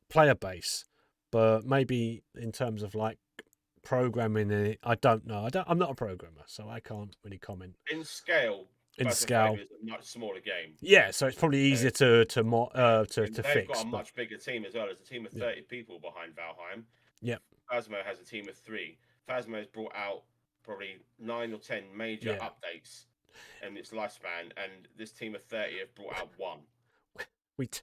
player base, but maybe in terms of programming in it, I don't know. I'm not a programmer, so I can't really comment. In scale, it's a much smaller game. Yeah, so it's probably easier to fix. They've got a much bigger team as well. There's a team of 30 people behind Valheim. Yeah. Phasmo has a team of 3. Phasmo's brought out probably 9 or 10 major updates in its lifespan, and this team of 30 have brought out 1. That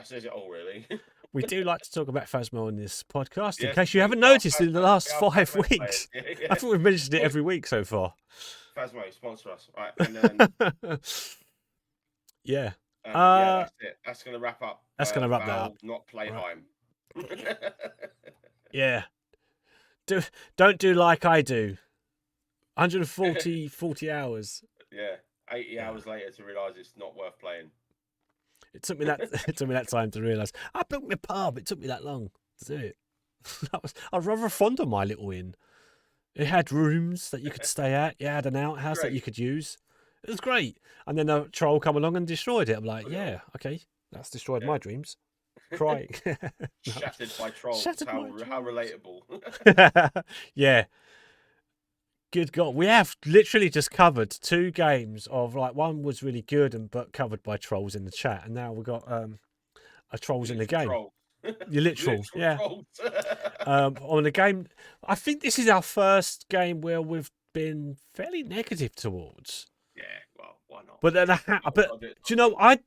says it all, really. We do like to talk about Phasmo on this podcast, in case you haven't noticed in the last 5 weeks. I think we've mentioned it every week so far. Phasmo, sponsor us. Right, and then... that's it. That's going to wrap up. That's going to wrap that up. Not Playheim. Yeah. don't do like I do. 140 hours. Yeah, 80 Yeah. hours later to realise it's not worth playing. It took me that time to realise. I built my pub. It took me that long to do it. I was rather fond of my little inn. It had rooms that you could stay at. It had an outhouse that you could use. It was great. And then a troll come along and destroyed it. I'm like, yeah, okay, that's destroyed my dreams. Crying. Shattered by trolls. How relatable. Yeah. Good God. We have literally just covered 2 games of like one was really good but covered by trolls in the chat, and now we've got a trolls in the game. You're literal, yeah. On the game, I think this is our first game where we've been fairly negative towards. Yeah, well, why not? But then, do you know? I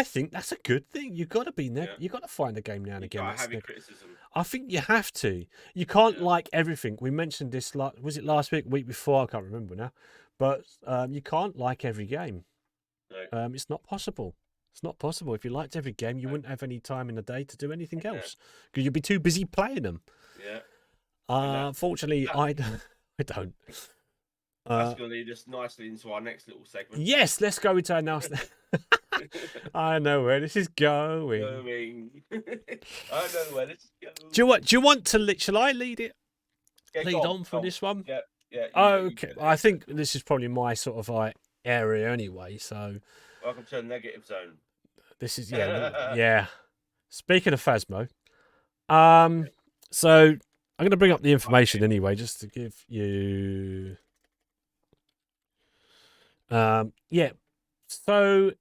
think that's a good thing. You've got to be negative. You've got to find a game now and again. Have your criticism. I think you have to. You can't like everything. We mentioned this. Was it last week before? I can't remember now. But you can't like every game. No. It's not possible. It's not possible. If you liked every game, you wouldn't have any time in the day to do anything else because you'd be too busy playing them. Yeah. Unfortunately, I don't. That's going to lead us nicely into our next little segment. Yes, let's go into our next. I know where this is going. I know where this is going. Do you want to? Shall I lead it? Lead on for this one. Yeah. Yeah. Okay. I think this is probably my sort of like area anyway. So. Welcome to the negative zone. This is yeah. Speaking of Phasmo, so I'm going to bring up the information anyway, just to give you. Yeah. So,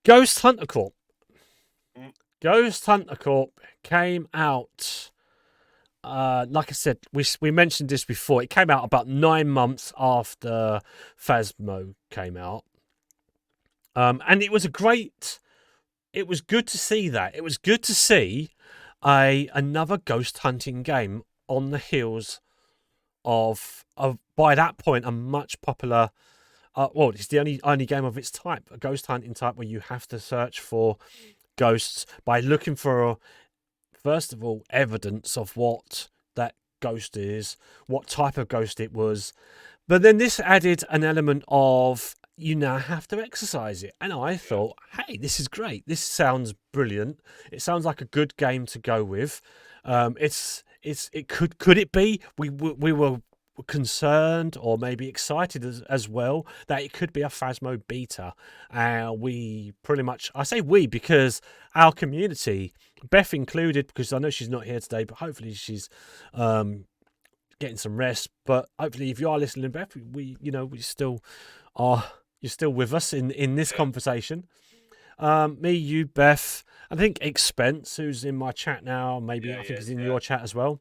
Ghost Hunter Corp. Ghost Hunter Corp came out. Like I said, we mentioned this before. It came out about 9 months after Phasmo came out. And it was it was good to see that. It was good to see another ghost hunting game on the heels of by that point a much popular. Well, it's the only game of its type, a ghost hunting type where you have to search for ghosts by looking for, first of all, evidence of what that ghost is, what type of ghost it was. But then this added an element of you now have to exercise it. And I thought, hey, this is great. This sounds brilliant. It sounds like a good game to go with. Could it be? We were concerned or maybe excited as well that it could be a Phasmo beta. We pretty much, I say we because our community, Beth included, because I know she's not here today, but hopefully she's getting some rest. But hopefully, if you are listening, Beth, we still are. You're still with us in this conversation. Me, you, Beth, I think Expense, who's in my chat now, maybe I think he's in your chat as well.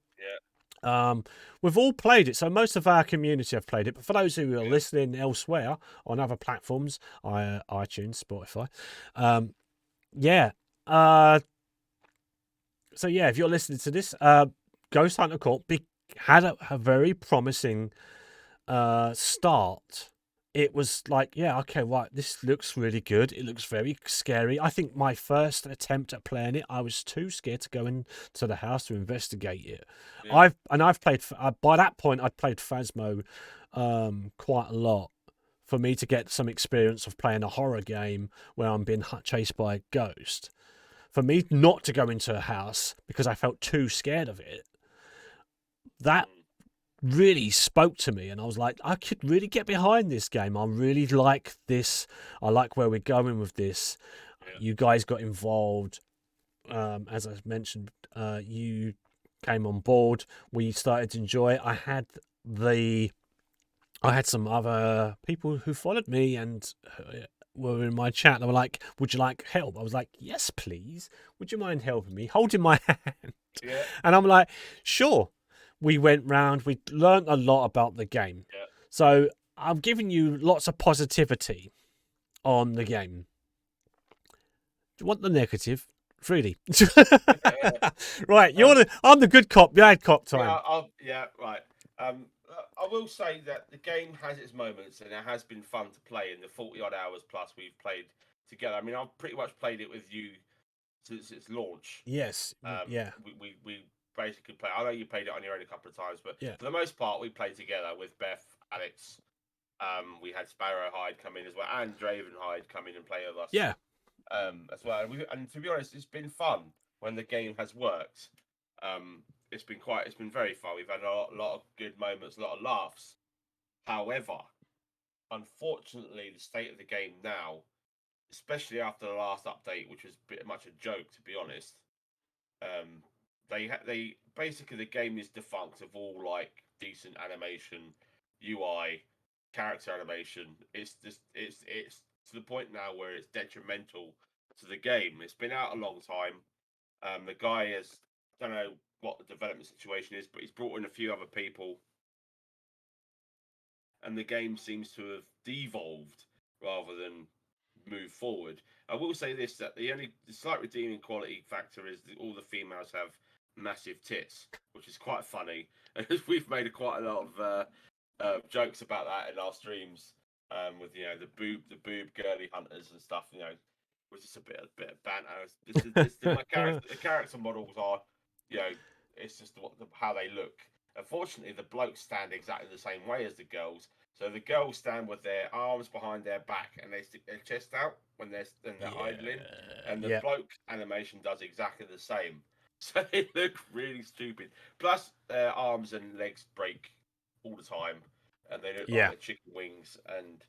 Yeah. We've all played it, so most of our community have played it. But for those who are listening elsewhere on other platforms, iTunes, Spotify, so yeah, if you're listening to this, Ghost Hunter Corp had a very promising start. It was like, yeah, okay, right, this looks really good. It looks very scary. I think my first attempt at playing it, I was too scared to go into the house to investigate it. Yeah. I've played, by that point, I'd played Phasmo quite a lot for me to get some experience of playing a horror game where I'm being chased by a ghost. For me not to go into a house because I felt too scared of it, that really spoke to me, and I was like, I could really get behind this game. I really like this. I like where we're going with this. You guys got involved. As I mentioned, you came on board. We started to enjoy it. I had some other people who followed me and were in my chat. They were like, would you like help? I was like, yes, please. Would you mind helping me? Holding my hand. Yeah. And I'm like, sure. We went round, we learned a lot about the game. Yeah. So I'm giving you lots of positivity on the game. Do you want the negative? Freely. Right, I'm the good cop, bad cop time. Right. I will say that the game has its moments and it has been fun to play in the 40-odd hours plus we've played together. I mean, I've pretty much played it with you since its launch. Yes. Yeah. We basically play. I know you played it on your own a couple of times, but Yeah. for the most part, we played together with Beth, Alex. We had Sparrow Hyde come in as well, and Draven Hyde come in and play with us. Yeah. As well. And to be honest, it's been fun when the game has worked. It's been very fun. We've had a lot of good moments, a lot of laughs. However, unfortunately, the state of the game now, especially after the last update, which was pretty much a joke, to be honest. They basically, the game is defunct of all like decent animation, UI, character animation. It's to the point now where it's detrimental to the game. It's been out a long time. The guy has, don't know what the development situation is, but he's brought in a few other people, and the game seems to have devolved rather than move forward. I will say this: that the slight redeeming quality factor is that all the females have massive tits, which is quite funny. We've made quite a lot of jokes about that in our streams, with the boob girly hunters and stuff. Was just a bit of banter. The character models are, it's just how they look. Unfortunately, the blokes stand exactly the same way as the girls. So the girls stand with their arms behind their back and they stick their chest out when they're idling, and the bloke animation does exactly the same. So they look really stupid. Plus, their arms and legs break all the time, and they look like they're chicken wings and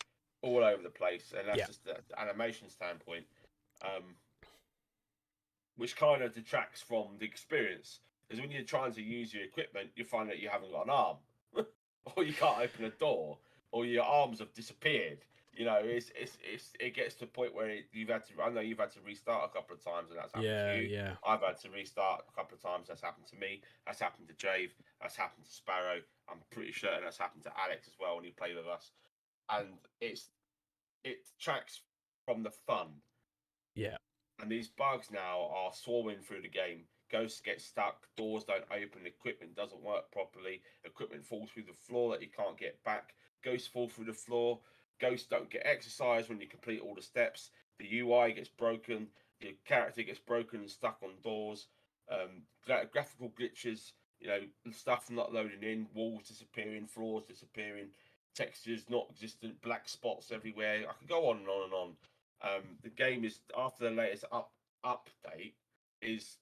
all over the place. And that's just the animation standpoint, which kind of detracts from the experience. Because when you're trying to use your equipment, you find that you haven't got an arm, or you can't open a door, or your arms have disappeared. It gets to the point where I know you've had to restart a couple of times, and that's happened to you. Yeah. I've had to restart a couple of times. That's happened to me. That's happened to Jave. That's happened to Sparrow. I'm pretty certain that's happened to Alex as well when he played with us. And it detracts from the fun. Yeah. And these bugs now are swarming through the game. Ghosts get stuck, doors don't open, equipment doesn't work properly, equipment falls through the floor that you can't get back, ghosts fall through the floor, ghosts don't get exercise when you complete all the steps, the UI gets broken, your character gets broken and stuck on doors, graphical glitches, stuff not loading in, walls disappearing, floors disappearing, textures not existent, black spots everywhere. I could go on and on and on. The game is, after the latest update, is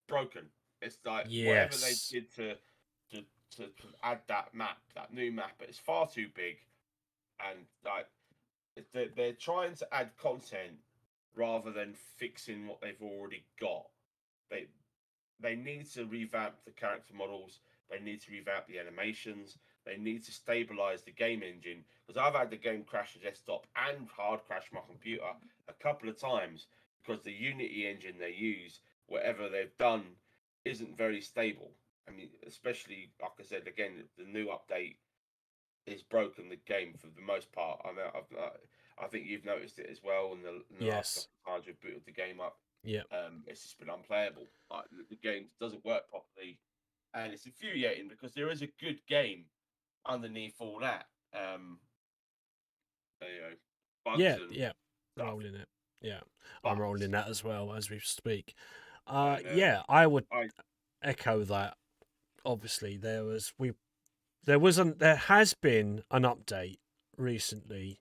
broken. It's like whatever they did to add that new map, but it's far too big, and like they're trying to add content rather than fixing what they've already got. They need to revamp the character models. They need to revamp the animations. They need to stabilize the game engine, because I've had the game crash the desktop and hard crash my computer a couple of times because the Unity engine they use, whatever they've done, isn't very stable. I mean, especially like I said again, the new update is broken the game for the most part. I think you've noticed it as well in the last couple of times we've booted the game up. Yeah. It's just been unplayable. Like, the game doesn't work properly, and it's infuriating because there is a good game underneath all that. Bugs and stuff. Rolling it. Yeah, But, I'm rolling that as well as we speak. and, I would echo that. Obviously, there has been an update recently,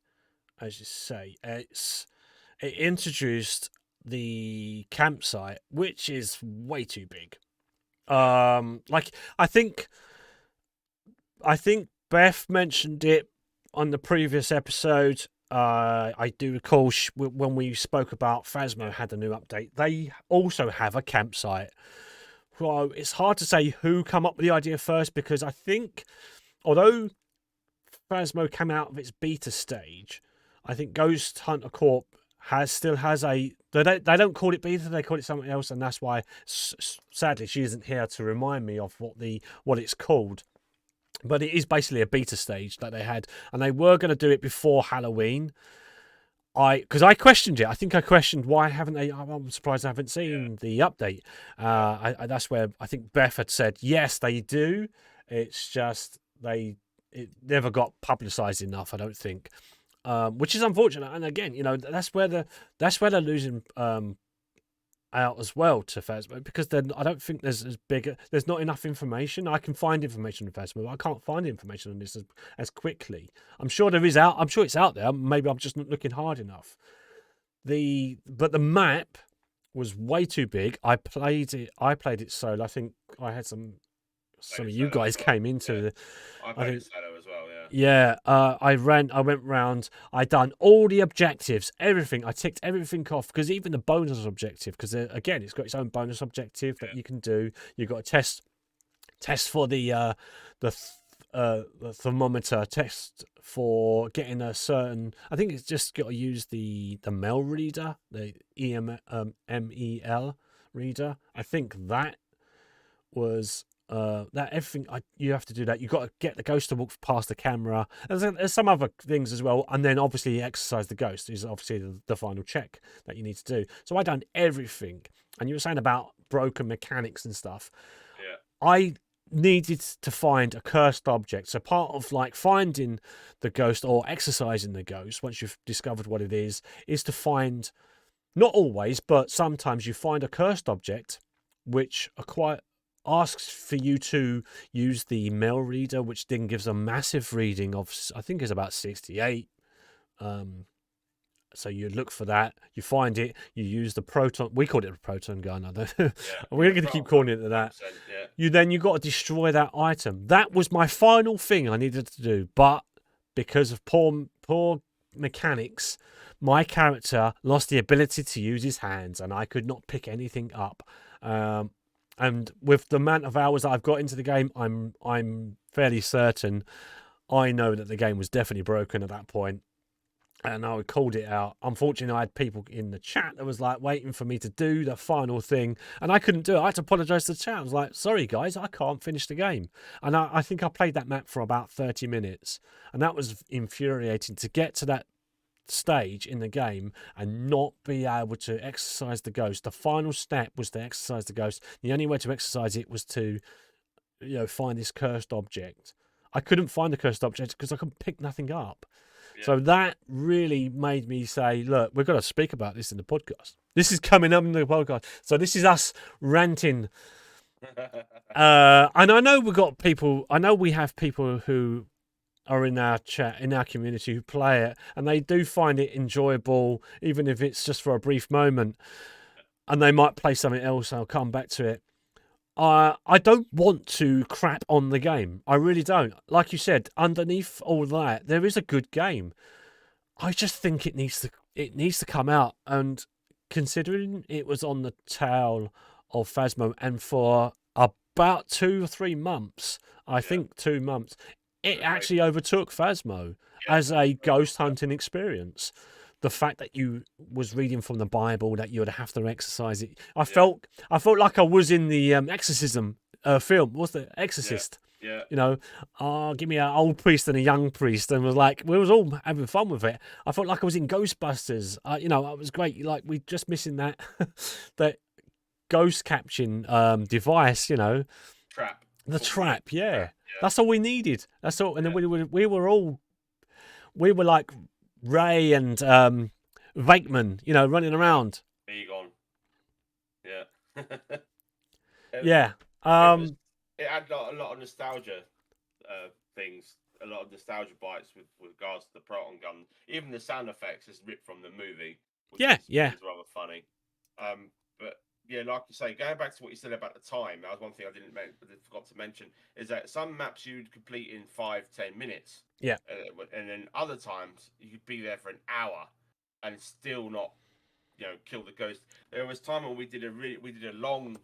as you say. It introduced the campsite, which is way too big. Like I think Beth mentioned it on the previous episode. I do recall when we spoke about Phasmo had a new update. They also have a campsite. Well, it's hard to say who come up with the idea first, because I think, although Phasmo came out of its beta stage, I think Ghost Hunter Corp still has a. They don't call it beta, they call it something else, and that's why sadly she isn't here to remind me of what it's called. But it is basically a beta stage that they had, and they were going to do it before Halloween. Because I questioned it. I think I questioned why haven't they? I'm surprised I haven't seen the update. That's where I think Beth had said yes, they do. It's just it never got publicised enough, I don't think, which is unfortunate. And again, that's where they're losing out as well to Phasmo, because then I don't think there's not enough information. I can find information on Phasmo, but I can't find information on this as quickly. I'm sure there is out. I'm sure it's out there. Maybe I'm just not looking hard enough. But the map was way too big. I played it solo. I think I had some of you guys came into the. I played it solo as well. Yeah. I went round. I done all the objectives, everything. I ticked everything off, because even the bonus objective, because again, it's got its own bonus objective that you can do. You've got to test for the thermometer, test for getting a certain. I think it's just got to use the mail reader, the MEL reader. I think that was. That everything you have to do that. You've got to get the ghost to walk past the camera. There's some other things as well, and then obviously exercise the ghost is obviously the final check that you need to do. So I done everything, and you were saying about broken mechanics and stuff. Yeah. I needed to find a cursed object. So part of like finding the ghost or exercising the ghost, once you've discovered what it is to find. Not always, but sometimes you find a cursed object, which asks for you to use the mail reader, which then gives a massive reading of, I think it's about 68. So you look for that, you find it, you use the proton. We called it a proton gun. I don't. We're going to keep calling it that. Yeah. You got to destroy that item. That was my final thing I needed to do, but because of poor mechanics, my character lost the ability to use his hands, and I could not pick anything up. And with the amount of hours that I've got into the game, I'm fairly certain I know that the game was definitely broken at that point, and I called it out. Unfortunately, I had people in the chat that was like waiting for me to do the final thing, and I couldn't do it. I had to apologise to the chat. I was like, sorry guys, I can't finish the game. And I think I played that map for about 30 minutes, and that was infuriating to get to that stage in the game and not be able to exercise the ghost. The final step was to exercise the ghost. The only way to exercise it was to find this cursed object. I couldn't find the cursed object because I couldn't pick nothing up. So that really made me say, look, we've got to speak about this in the podcast. This is coming up in the podcast. So this is us ranting. And I know we have people who are in our chat, in our community, who play it, and they do find it enjoyable, even if it's just for a brief moment, and they might play something else. I'll come back to it. I don't want to crap on the game. I really don't. Like you said, underneath all that, there is a good game. I just think it needs to come out, and considering it was on the tail of Phasmo, and for about 2 or 3 months, I think 2 months, it actually overtook Phasmo as a ghost hunting experience. The fact that you was reading from the Bible, that you would have to exercise it. I felt like I was in the exorcism film. What's the Exorcist? Yeah. Give me an old priest and a young priest, and was like, we was all having fun with it. I felt like I was in Ghostbusters. It was great. Like, we just missing that that ghost catching device. Trap. The trap. Yeah. That's all we needed. That's all. And then we were like Ray and Vakeman, running around. Egon. Yeah. Yeah. It had a lot of nostalgia things, a lot of nostalgia bites with regards to the proton gun. Even the sound effects is ripped from the movie. Which is rather funny. But yeah, like you say, going back to what you said about the time, that was one thing I forgot to mention, is that some maps you'd complete in 5-10 minutes. Yeah. And then other times you could be there for an hour and still not, kill the ghost. There was time when we did a long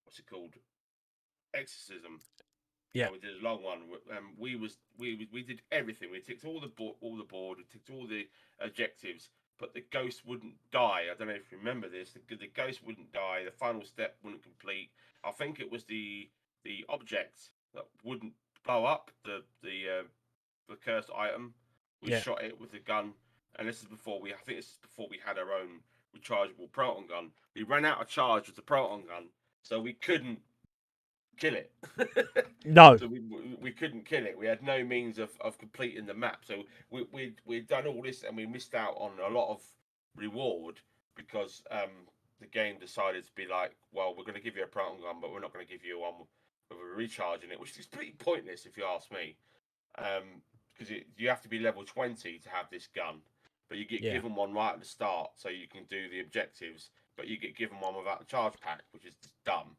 what's it called? Exorcism. Yeah. We did a long one. We did everything. We ticked all the board. We ticked all the objectives. But the ghost wouldn't die. I don't know if you remember this. The ghost wouldn't die. The final step wouldn't complete. I think it was the object that wouldn't blow up the cursed item. We shot it with the gun, and this is before we had our own rechargeable proton gun. We ran out of charge with the proton gun, so we couldn't kill it. No. So we couldn't kill it. We had no means of completing the map. So we'd done all this, and we missed out on a lot of reward because the game decided to be like, well, we're going to give you a proton gun, but we're not going to give you one with a recharge in it, which is pretty pointless if you ask me. Because you have to be level 20 to have this gun, but you get given one right at the start, so you can do the objectives. But you get given one without the charge pack, which is just dumb.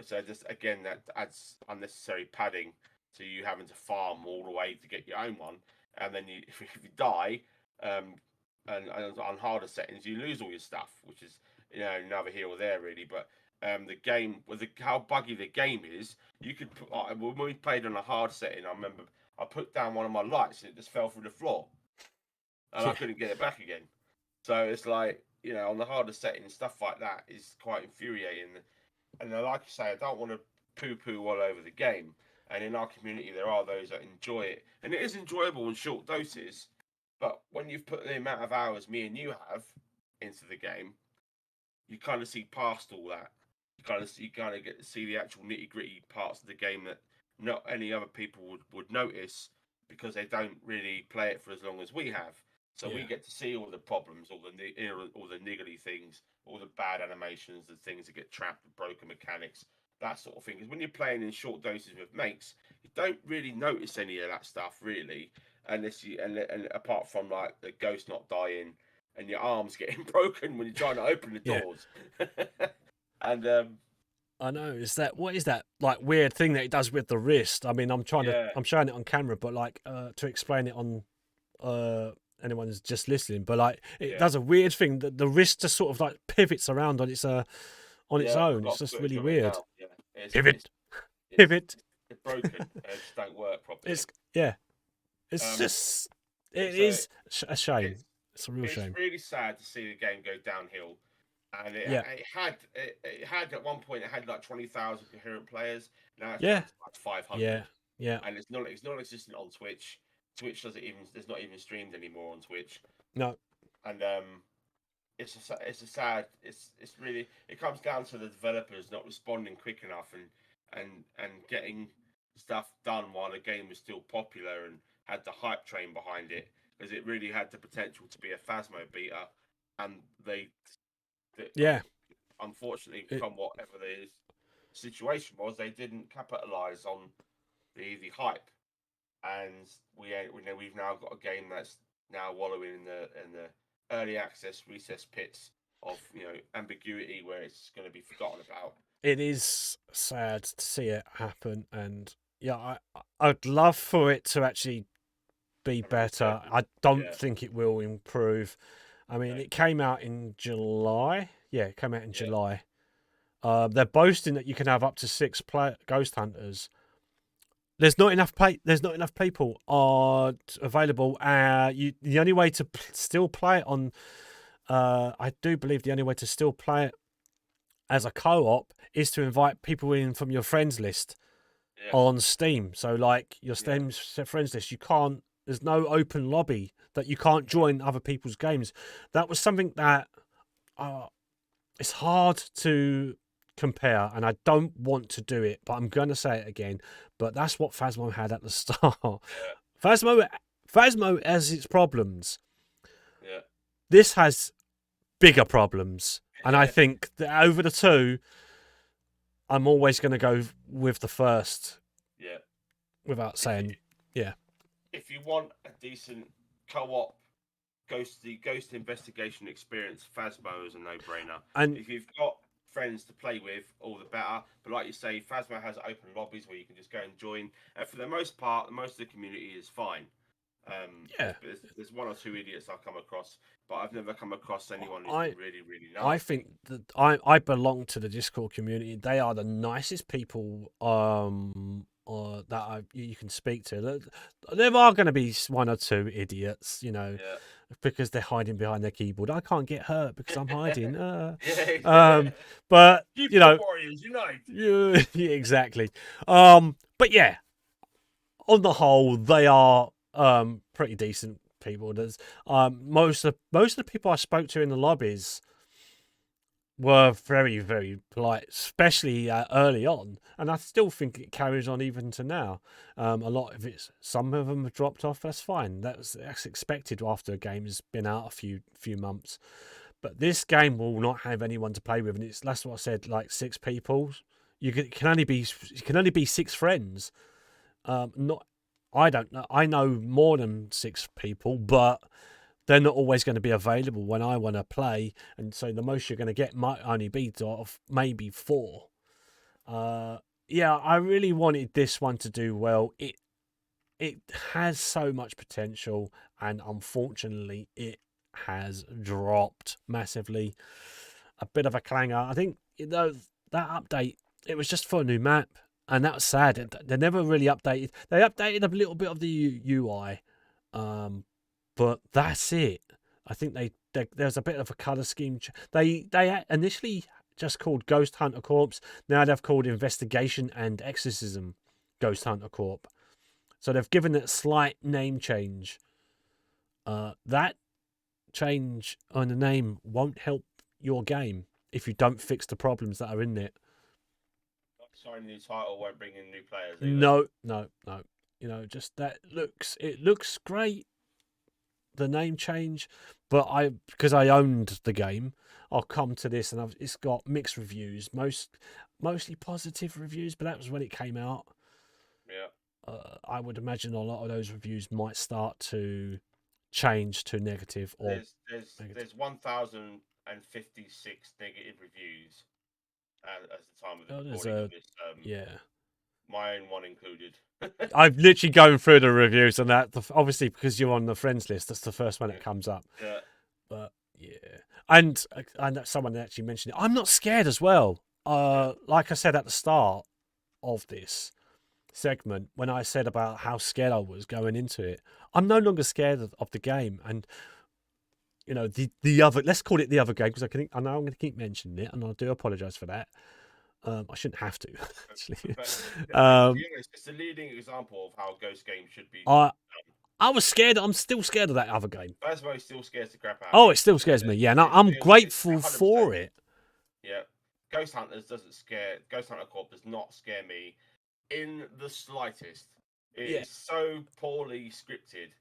So just again, that adds unnecessary padding to you having to farm all the way to get your own one, and then if you die, and on harder settings, you lose all your stuff, which is neither here or there really. But the game, with how buggy the game is, you could put, when we played on a hard setting, I remember I put down one of my lights and it just fell through the floor, and I couldn't get it back again. So it's like on the harder settings, stuff like that is quite infuriating. And like you say, I don't want to poo-poo all over the game. And in our community, there are those that enjoy it, and it is enjoyable in short doses. But when you've put the amount of hours me and you have into the game, you kind of see past all that. You kind of get to see the actual nitty-gritty parts of the game that not any other people would notice because they don't really play it for as long as we have. So we get to see all the problems, all the niggly things, all the bad animations, the things that get trapped, the broken mechanics, that sort of thing. Because when you're playing in short doses with mates, you don't really notice any of that stuff really, unless and apart from like the ghost not dying and your arms getting broken when you're trying to open the doors. And I know. What is that like weird thing that it does with the wrist? I mean, I'm showing it on camera, but like to explain it on anyone who's just listening, but like it does a weird thing that the wrist just sort of like pivots around on its own. It's just really weird. Pivot. It's broken. It just don't work properly. It is a shame. It's a real shame. It's really sad to see the game go downhill. And it had at one point it had like 20,000 coherent players. Now it's down to like 500. Yeah. And it's non-existent on Twitch. Twitch there's not even streamed anymore on Twitch. No. And it's a sad. It's really, it comes down to the developers not responding quick enough and getting stuff done while the game was still popular and had the hype train behind it, because it really had the potential to be a Phasmo beater, and unfortunately, from whatever the situation was, they didn't capitalize on the hype, and we've now got a game that's now wallowing in the early access recess pits of ambiguity, where it's going to be forgotten about. It is sad to see it happen, and I'd love for it to actually be better. I don't think it will improve. I mean, it came out in July. Yeah, it came out in July. They're boasting that you can have up to 6 ghost hunters. There's not enough people are available. The only way to still play it on, I do believe the only way to still play it as a co-op is to invite people in from your friends list on Steam. So, like your Steam friends list, you can't. There's no open lobby that you can't join other people's games. That was something that it's hard to compare, and I don't want to do it, but I'm going to say it again. But that's what Phasmo had at the start. Phasmo has its problems. Yeah. This has bigger problems, and I think that over the two, I'm always going to go with the first. Yeah. Without saying, If you want a decent co-op ghost investigation experience, Phasmo is a no-brainer. And if you've got friends to play with, all the better. But like you say, Phasmo has open lobbies where you can just go and join. And for the most part, most of the community is fine. There's one or two idiots I've come across, but I've never come across anyone who's really, really nice. I think that I belong to the Discord community. They are the nicest people that you can speak to. There are going to be one or two idiots, because they're hiding behind their keyboard. I can't get hurt because I'm hiding. But Warriors unite. Exactly. But yeah, on the whole, they are pretty decent people. There's most of the people I spoke to in the lobbies were very, very polite, especially early on, and I still think it carries on even to now. A lot of some of them have dropped off. That's fine. That's expected after a game has been out a few months. But this game will not have anyone to play with, and that's what I said. Like 6 people, can only be 6 friends. Not, I don't know. I know more than 6 people, but they're not always going to be available when I want to play, and so the most you're going to get might only be of maybe 4. Yeah, I really wanted this one to do well. It has so much potential, and unfortunately, it has dropped massively. A bit of a clanger. I think that update, it was just for a new map, and that was sad. They never really updated. They updated a little bit of the UI, but that's it. I think there's a bit of a color scheme. They initially just called Ghost Hunter Corp. Now they've called Investigation and Exorcism Ghost Hunter Corp. So they've given it a slight name change. That change on the name won't help your game if you don't fix the problems that are in it. Signing a new title won't bring in new players either. No. Just it looks great, the name change, but because I owned the game, I'll come to this, and it's got mixed reviews, mostly positive reviews, but that was when it came out. Yeah. I would imagine a lot of those reviews might start to change to negative. Or there's 1,056 negative reviews as the time of the recording of this. Yeah. My own one included. I've literally going through the reviews, and that obviously because you're on the friends list, that's the first one that comes up. Yeah. But yeah, and someone actually mentioned it. I'm not scared as well. Like I said at the start of this segment, when I said about how scared I was going into it, I'm no longer scared of the game. And the other, let's call it the other game, because I know I'm going to keep mentioning it, and I do apologize for that. I shouldn't have to, actually. It's a leading example of how Ghost games should be. I was scared. I'm still scared of that other game. Phasmo still scares the crap out. Oh, it still scares me. Yeah, no, I'm grateful for it. Yeah, Ghost Hunter Corp does not scare me in the slightest. It is so poorly scripted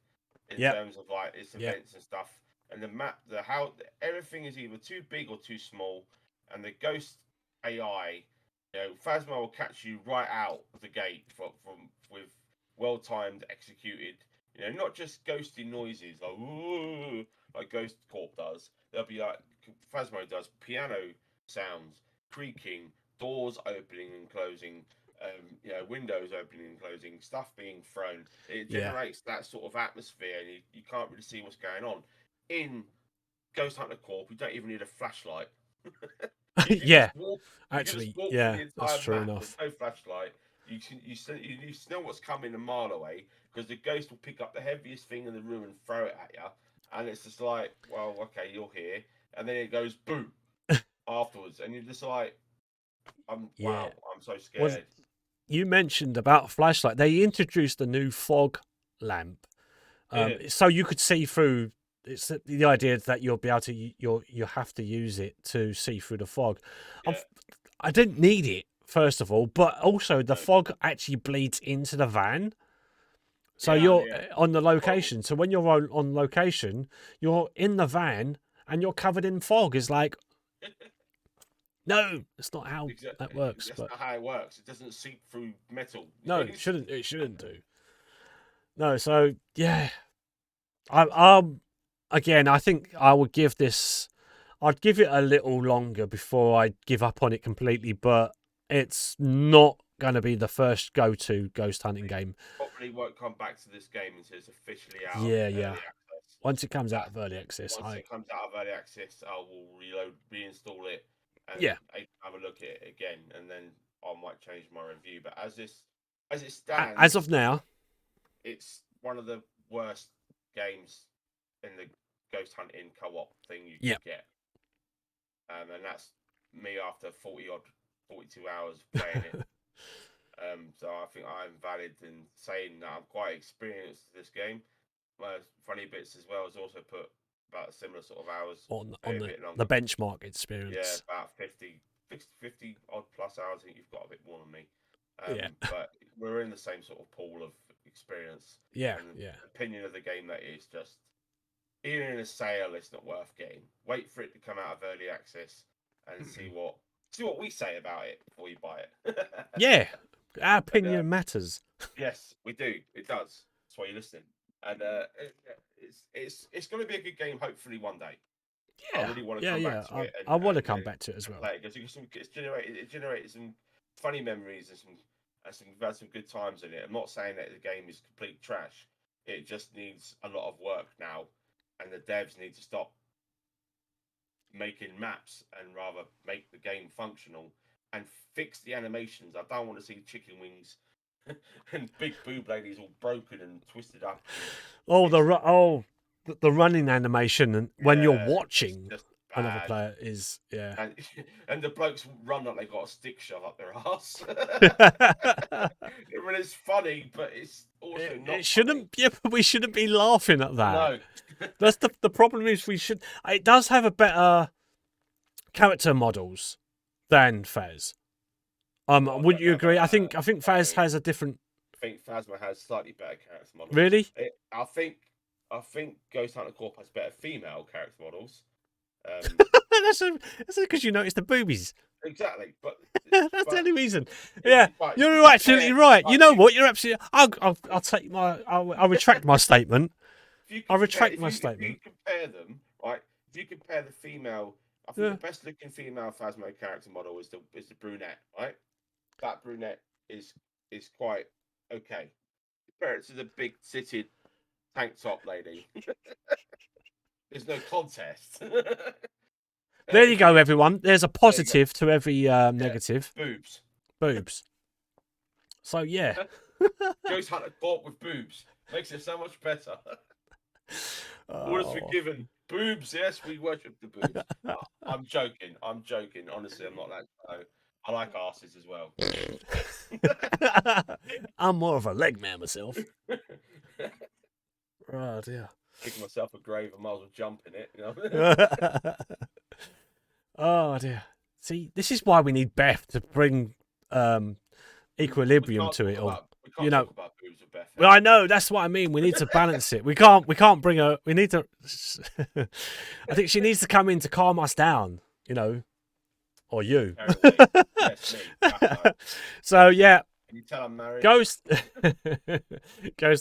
in terms of like its events and stuff, and the map, how everything is either too big or too small, and the Ghost AI, Phasmo will catch you right out of the gate with well timed, executed. Not just ghosty noises like ooh, like Ghost Corp does. There'll be like Phasmo does piano sounds, creaking, doors opening and closing, windows opening and closing, stuff being thrown. It generates that sort of atmosphere, and you can't really see what's going on. In Ghost Hunter Corp, you don't even need a flashlight. Yeah, actually, that's true enough. With no flashlight, you know what's coming a mile away, because the ghost will pick up the heaviest thing in the room and throw it at you, and it's just like, well, okay, you're here, and then it goes boom afterwards, and you're just like, wow, I'm so scared. You mentioned about flashlight. They introduced a new fog lamp, so you could see through. It's the idea that you'll be able to you have to use it to see through the fog. Yeah. I didn't need it, first of all, but also the fog actually bleeds into the van. So you're on the location. So when you're on location, you're in the van and you're covered in fog. It's like, no, that's not how that works. That's not how it works. It doesn't seep through metal. No, it shouldn't. It shouldn't do. No, so yeah, again, I think I would give this. I'd give it a little longer before I give up on it completely, but it's not going to be the first go-to ghost hunting game. Probably won't come back to this game until it's officially out. Yeah. Once it comes out of early access, I will reinstall it, and have a look at it again, and then I might change my review. But as it stands, as of now, it's one of the worst games in the ghost hunting co-op thing you can get. And that's me after 42 hours playing it. So I think I'm valid in saying that I'm quite experienced in this game. My funny bits as well is also put about a similar sort of hours. on Maybe a the bit longer. benchmark Yeah, experience. about 50 odd plus hours. I think you've got a bit more than me. Yeah. But we're in the same sort of pool of experience. Yeah, And yeah. opinion of the game that is just, even in a sale, it's not worth getting. Wait for it to come out of early access and see what we say about it before you buy it. Yeah, our And, opinion matters. yes, we do. It does. That's why you're listening. And it's going to be a good game. Hopefully one day. I Yeah, really want to yeah, come yeah. back to it. I want to and come back to it as well. play it because it generated some funny memories and we've had some good times in it. I'm not saying that the game is complete trash. It just needs a lot of work now, and the devs need to stop making maps and rather make the game functional and fix the animations. I don't want to see chicken wings and big boob ladies all broken and twisted up. Oh, the running animation and when you're watching just another bad. player is And and the blokes run like they got a stick shoved up their ass. It's funny, but it's also not. It shouldn't. Yeah, but we shouldn't be laughing at that. No. That's the problem is we should. It does have a better character models than Fez. Would you agree? I think Fez has a different. I think Phasma has slightly better character models. Really? I think Ghost Hunter Corp has better female character models. That's because you noticed the boobies. Exactly, but that's the only reason. Yeah, but you're absolutely right. You know what? You're absolutely. I'll take my. I'll retract my statement. I'll retract my statement. If you compare them, right? If you compare the female, I think the best looking female Phasmo character model is the brunette, right? That brunette is quite okay. Compare it to the big titted tank top lady. There's no contest. There you go, everyone. There's a positive to every negative. Boobs. So yeah. Ghost Hunter Corp with boobs makes it so much better. All is forgiven. Boobs, yes, we worship the boobs. I'm joking. Honestly, I'm not that. I like asses as well. I'm more of a leg man myself. Oh dear. Digging myself a grave, I might as well jump in it. You know? Oh dear. See, this is why we need Beth to bring equilibrium to it all. We can't talk about boobs with Beth. Well, I know, that's what I mean. We need to balance it. We can't bring her. We need to. I think she needs to come in to calm us down. You know, or you. Yes, me. So yeah. Can you tell I'm married? Ghost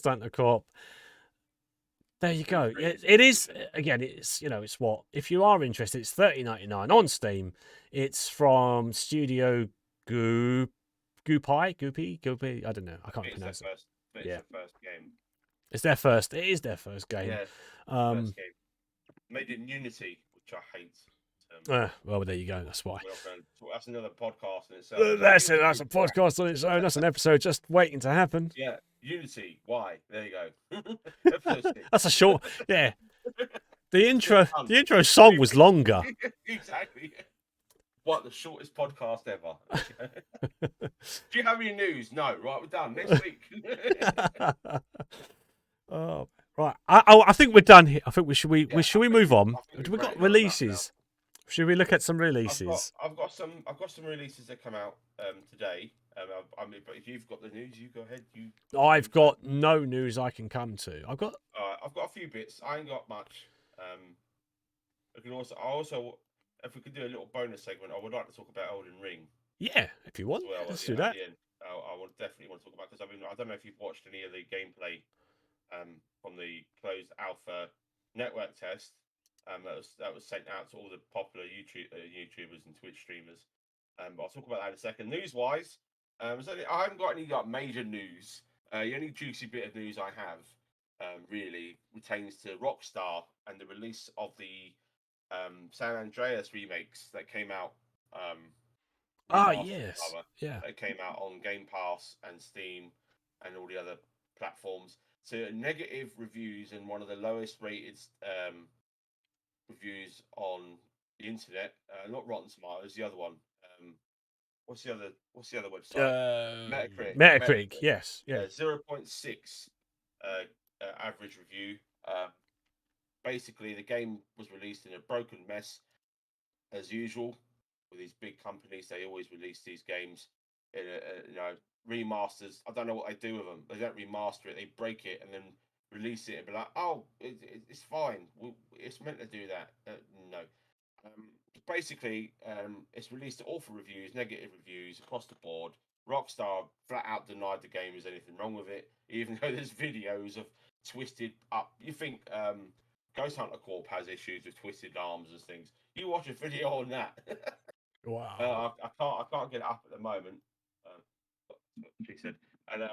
Hunter Corp. There you go. It is again. It's it's what if you are interested. It's $30.99 on Steam. It's from Studio Goopy. I don't know. I can't pronounce it. It's their first game. It's their first. It is their first game. Yeah. First game. Made it in Unity, which I hate. Well, there you go. That's why. That's another podcast in itself. That's a podcast on its own. That's an episode just waiting to happen. Yeah, Unity. Why? There you go. That's a short. Yeah. The intro song was longer. Exactly. What, the shortest podcast ever? Do you have any news? No. Right, we're done. Next week. Oh, right. I think we're done here. I think should we move on? Have we got releases? Should we look at some releases? I've got some releases that come out today. I mean, but if you've got the news, you go ahead. I've got no news I can come to. I've got a few bits. I ain't got much. I also, if we could do a little bonus segment, I would like to talk about Elden Ring. Yeah, if you want, let's do that. I would definitely want to talk about because I don't know if you've watched any of the gameplay from the closed alpha network test. That was sent out to all the popular YouTubers and Twitch streamers. But I'll talk about that in a second. News-wise, I haven't got any major news. The only juicy bit of news I have really pertains to Rockstar and the release of the San Andreas remakes that came out. Yes, yeah. That came out on Game Pass and Steam and all the other platforms. So negative reviews and one of the lowest rated reviews on the internet. Not Rotten Tomatoes, the other one. What's the other website? Metacritic. Yes. 0.6 average review. basically the game was released in a broken mess as usual with these big companies. They always release these games in remasters. I don't know what they do with them. They don't remaster it. They break it and then release it and be like, oh, it's fine. It's meant to do that. No. Basically, it's released to awful reviews, negative reviews across the board. Rockstar flat out denied the game there's anything wrong with it, even though there's videos of twisted up. You think Ghost Hunter Corp has issues with twisted arms and things? You watch a video on that. Wow. I can't get it up at the moment. She said, and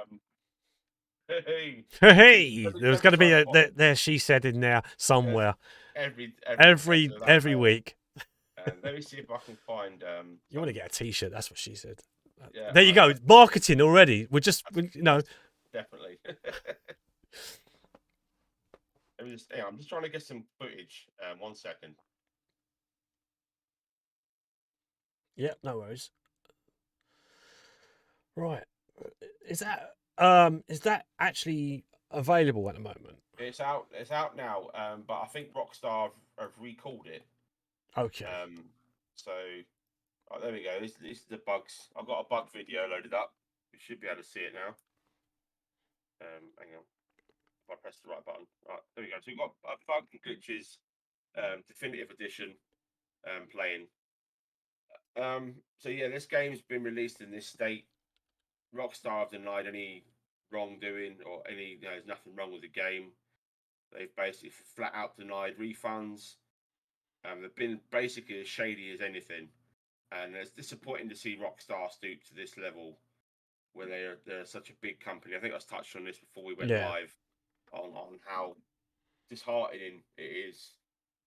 hey, Hey, there's let me going to be try and a there. She said in there yes, somewhere every episode of that, every week. let me see if I can find You want to get a T-shirt? That's what she said. yeah, There you go. Marketing already. We're just yes, definitely. Let me just, I'm just trying to get some footage. 1 second. Yeah, no worries. Right. Is that actually available at the moment? It's out. It's out now. But I think Rockstar have recalled it. Okay. So there we go. This is the bugs. I've got a bug video loaded up. You should be able to see it now. Hang on. If I press the right button. Right, there we go. So we've got bug and glitches. Definitive edition. Playing. So yeah, this game's been released in this state. Rockstar have denied any wrongdoing or any. There's nothing wrong with the game. They've basically flat out denied refunds. They've been basically as shady as anything, and it's disappointing to see Rockstar stoop to this level when they're such a big company. I think I touched on this before we went Yeah. live on how disheartening it is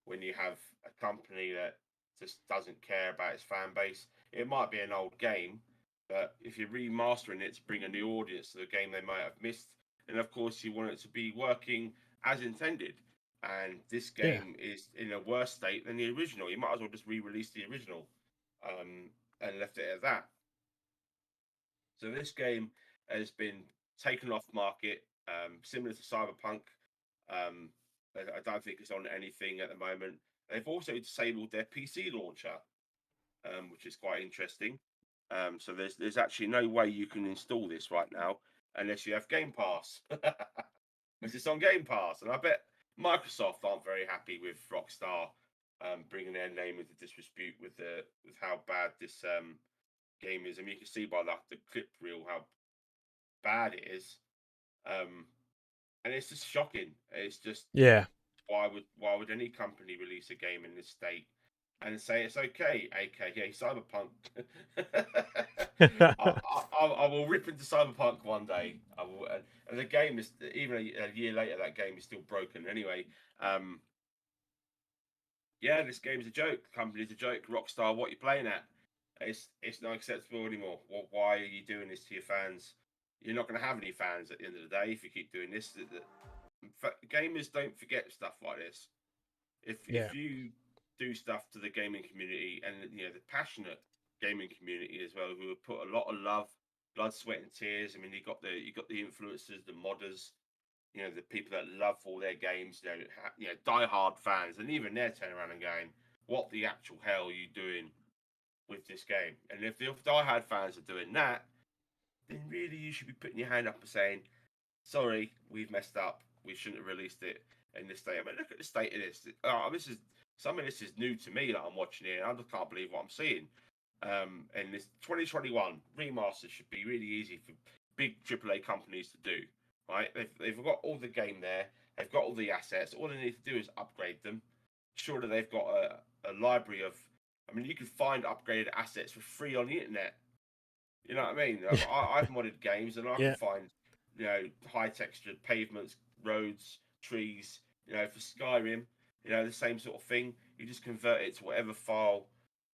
when you have a company that just doesn't care about its fan base. It might be an old game, but if you're remastering it to bring a new audience to the game they might have missed, and of course you want it to be working as intended. And this Yeah. game is in a worse state than the original. You might as well just re-release the original, and left it at that. So this game has been taken off market, similar to Cyberpunk. Um, I don't think it's on anything at the moment. They've also disabled their PC launcher, which is quite interesting. So there's actually no way you can install this right now unless you have Game Pass, because it's on Game Pass. And I bet Microsoft aren't very happy with Rockstar bringing their name into disrepute with how bad this game is. I mean, you can see by the clip reel how bad it is, and it's just shocking. It's just Yeah. why would any company release a game in this state and say it's okay, aka Cyberpunk? I will rip into Cyberpunk one day. I will, and the game is even a year later. That game is still broken. Anyway, yeah, this game's a joke. The company's a joke. Rockstar, what you playing at? It's not acceptable anymore. Well, why are you doing this to your fans? You're not going to have any fans at the end of the day if you keep doing this. Gamers don't forget stuff like this. Yeah. If you do stuff to the gaming community and the passionate gaming community as well, who have put a lot of love, blood, sweat, and tears. I mean, you got the influencers, the modders, the people that love all their games, die-hard fans, and even they're turning around and going, "What the actual hell are you doing with this game?" And if the die-hard fans are doing that, then really you should be putting your hand up and saying, "Sorry, we've messed up. We shouldn't have released it in this state." I mean, look at the state of this. This is some of this is new to me that I'm watching here. I just can't believe what I'm seeing. And this 2021 remaster should be really easy for big AAA companies to do. Right? They've got all the game there. They've got all the assets. All they need to do is upgrade them. Surely they've got a library of. I mean, you can find upgraded assets for free on the internet. You know what I mean? I've modded games and I can Yeah. find, high textured pavements, roads, trees, for Skyrim, the same sort of thing. You just convert it to whatever file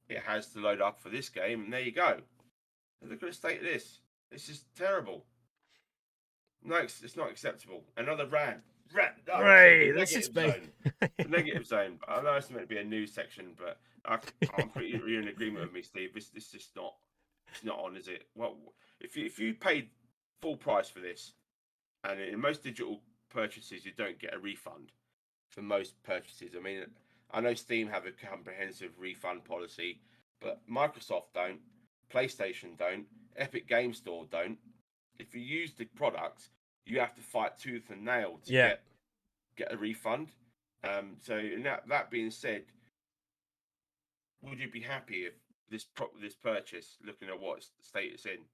it has to load up for this game, and there you go. Look at the state of this. This is terrible. No, it's not acceptable. Another rant. No, so the Right. This is negative me. zone. The negative zone. I know it's meant to be a news section, but I'm pretty you're in agreement with me, Steve. This is not. It's not on, is it? Well, if you paid full price for this, and in most digital purchases you don't get a refund, for most purchases. I mean, I know Steam have a comprehensive refund policy, but Microsoft don't, PlayStation don't, Epic Game Store don't. If you use the product, you have to fight tooth and nail to Yeah. get a refund. So, and that being said, would you be happy if this purchase, looking at what state it's in?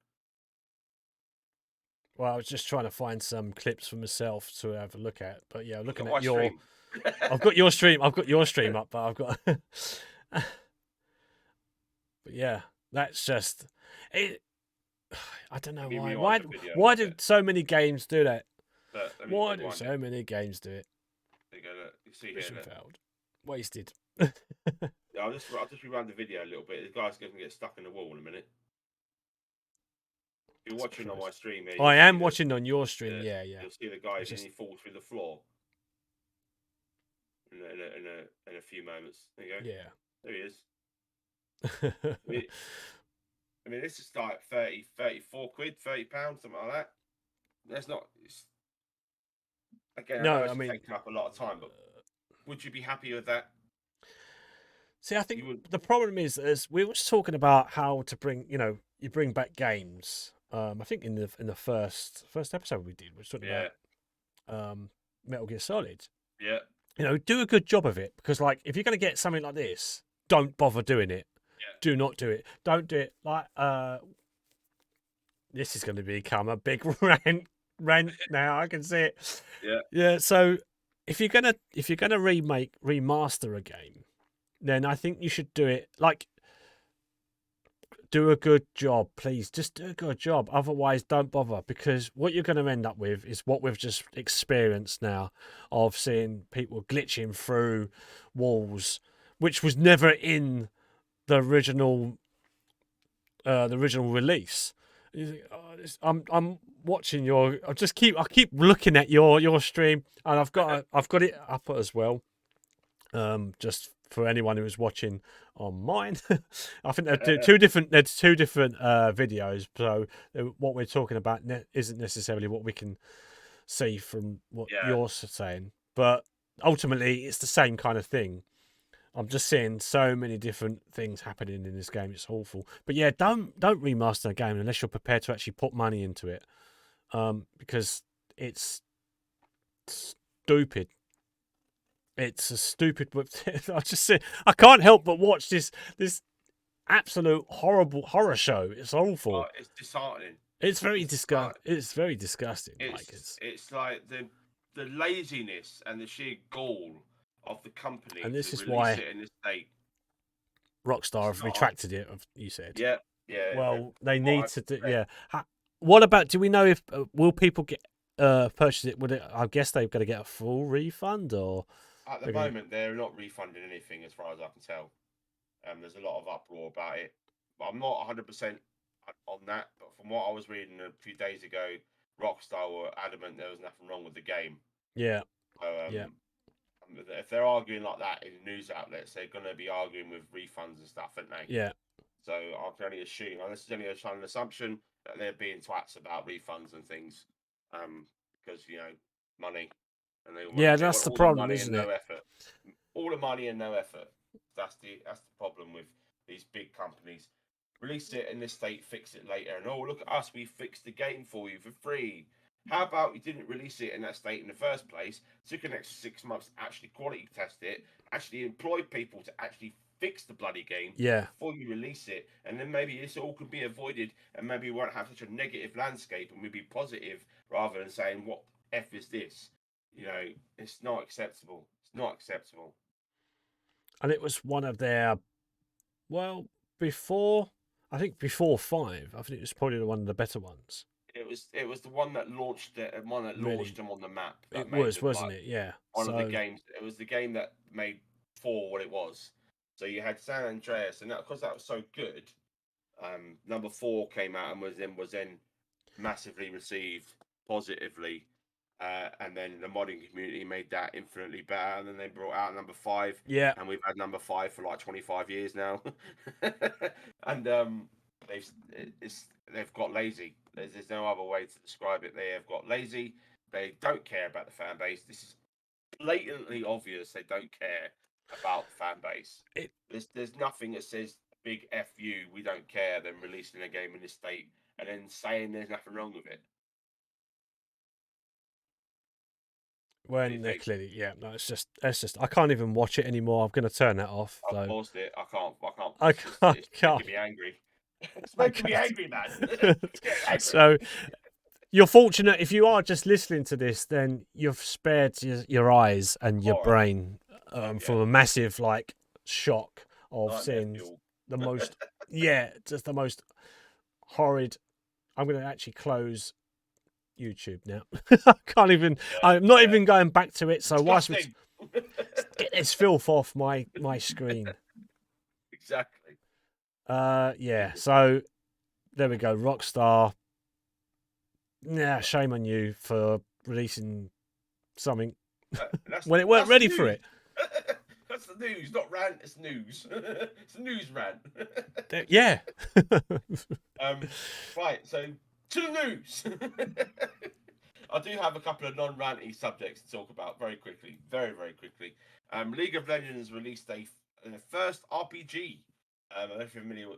Well, I was just trying to find some clips for myself to have a look at. But yeah, Look looking at at my your, stream. I've got your stream. I've got your stream up, but I've got. But yeah, that's just it. I don't know Let me why. rewind the video a Why little do bit. so many games do that? But let me Why do rewind so it. many games do it? There you go. Look. You see here. Mission Look. failed. Wasted. Yeah, I'll just rewind the video a little bit. The guy's going to get stuck in the wall in a minute. If you're watching on my stream here, I am watching on your stream. Yeah. You'll see the guy and he falls through the floor in a few moments. There you go. Yeah. There he is. I mean, this is like 34 quid, £30, something like that. That's not. Again, No, I know it's taking up a lot of time, but would you be happy with that? See, I think the problem is we were just talking about how to bring, you bring back games. I think in the first episode we were talking about Metal Gear Solid. Yeah. Do a good job of it, because like if you're going to get something like this, don't bother doing it. Yeah. Do not do it. Don't do it. Like this is going to become a big rant now. I can see it. Yeah. Yeah. So if you're gonna remaster a game, then I think you should do it like. Do a good job, please. Just do a good job. Otherwise, don't bother, because what you're going to end up with is what we've just experienced now, of seeing people glitching through walls, which was never in the original release. You think, oh, I'm watching your. I keep looking at your stream, and I've got it up as well. Just for anyone who's watching on mine, I think there's two different videos. So what we're talking about isn't necessarily what we can see from what you're saying, but ultimately it's the same kind of thing. I'm just seeing so many different things happening in this game. It's awful. But yeah, don't remaster a game unless you're prepared to actually put money into it, because it's stupid. It's a stupid. I can't help but watch this absolute horrible horror show. It's awful. Oh, it's disheartening. It's very disgusting. It's very disgusting. It's like the laziness and the sheer gall of the company. And this to is release why it in this state. Rockstar have retracted it. You said. Yeah. Well, they need to do. Yeah. What about? Do we know if will people get purchase it? Would it? I guess they've got to get a full refund, or at the moment they're not refunding anything, as far as I can tell. There's a lot of uproar about it, but I'm not 100% on that. But from what I was reading a few days ago, Rockstar were adamant there was nothing wrong with the game. Yeah. So, if they're arguing like that in news outlets, they're going to be arguing with refunds and stuff, aren't they? Yeah. So I can only assume, and this is only an assumption, that they're being twats about refunds and things, because money, and they want, that's the problem, isn't it? No effort, all the money and no effort. That's the problem with these big companies. Release it in this state, fix it later, and look at us, we fixed the game for you for free. How about you didn't release it in that state in the first place? Took an extra 6 months to actually quality test it, actually employ people to actually fix the bloody game before you release it, and then maybe this all could be avoided, and maybe we won't have such a negative landscape, and we'd be positive rather than saying, what F is this? It's not acceptable. It's not acceptable. And it was one of their, before 5, I think it was probably one of the better ones. It was the one that launched launched them on the map. It was, wasn't it? Yeah. One of the games. It was the game that made 4 what it was. So you had San Andreas, and because that was so good, number 4 came out and was then massively received positively. And then the modding community made that infinitely better, and then they brought out number 5. Yeah. And we've had number 5 for like 25 years now. And they've got lazy. There's no other way to describe it. They have got lazy. They don't care about the fan base. This is blatantly obvious they don't care about the fan base. It, There's nothing that says big F you, we don't care, than releasing a game in this state and then saying there's nothing wrong with it. What do you when they're think? clearly, yeah, no, it's just I can't even watch it anymore. I'm going to turn that off. I've So paused it. I can't. I can't, It's can't, making me angry. It's I making me angry, man. can't. It's getting angry. So you're fortunate if you are just listening to this, then you've spared your eyes and your All right. brain from Yeah. a massive like shock of Nightmare seeing fuel. the most, yeah, just the most horrid. I'm going to actually close YouTube now. I can't even. Yeah. I'm not Yeah. even going back to it. So whilst we Disgusting. get this filth off my screen. Exactly. Yeah. So there we go. Rockstar. Yeah, shame on you for releasing something when it weren't That's ready for news. it. That's the news, not rant. It's news. It's a news rant. Yeah. Right. So to the news. I do have a couple of non-ranty subjects to talk about very quickly, very quickly. League of Legends released a first RPG. I don't know if you're familiar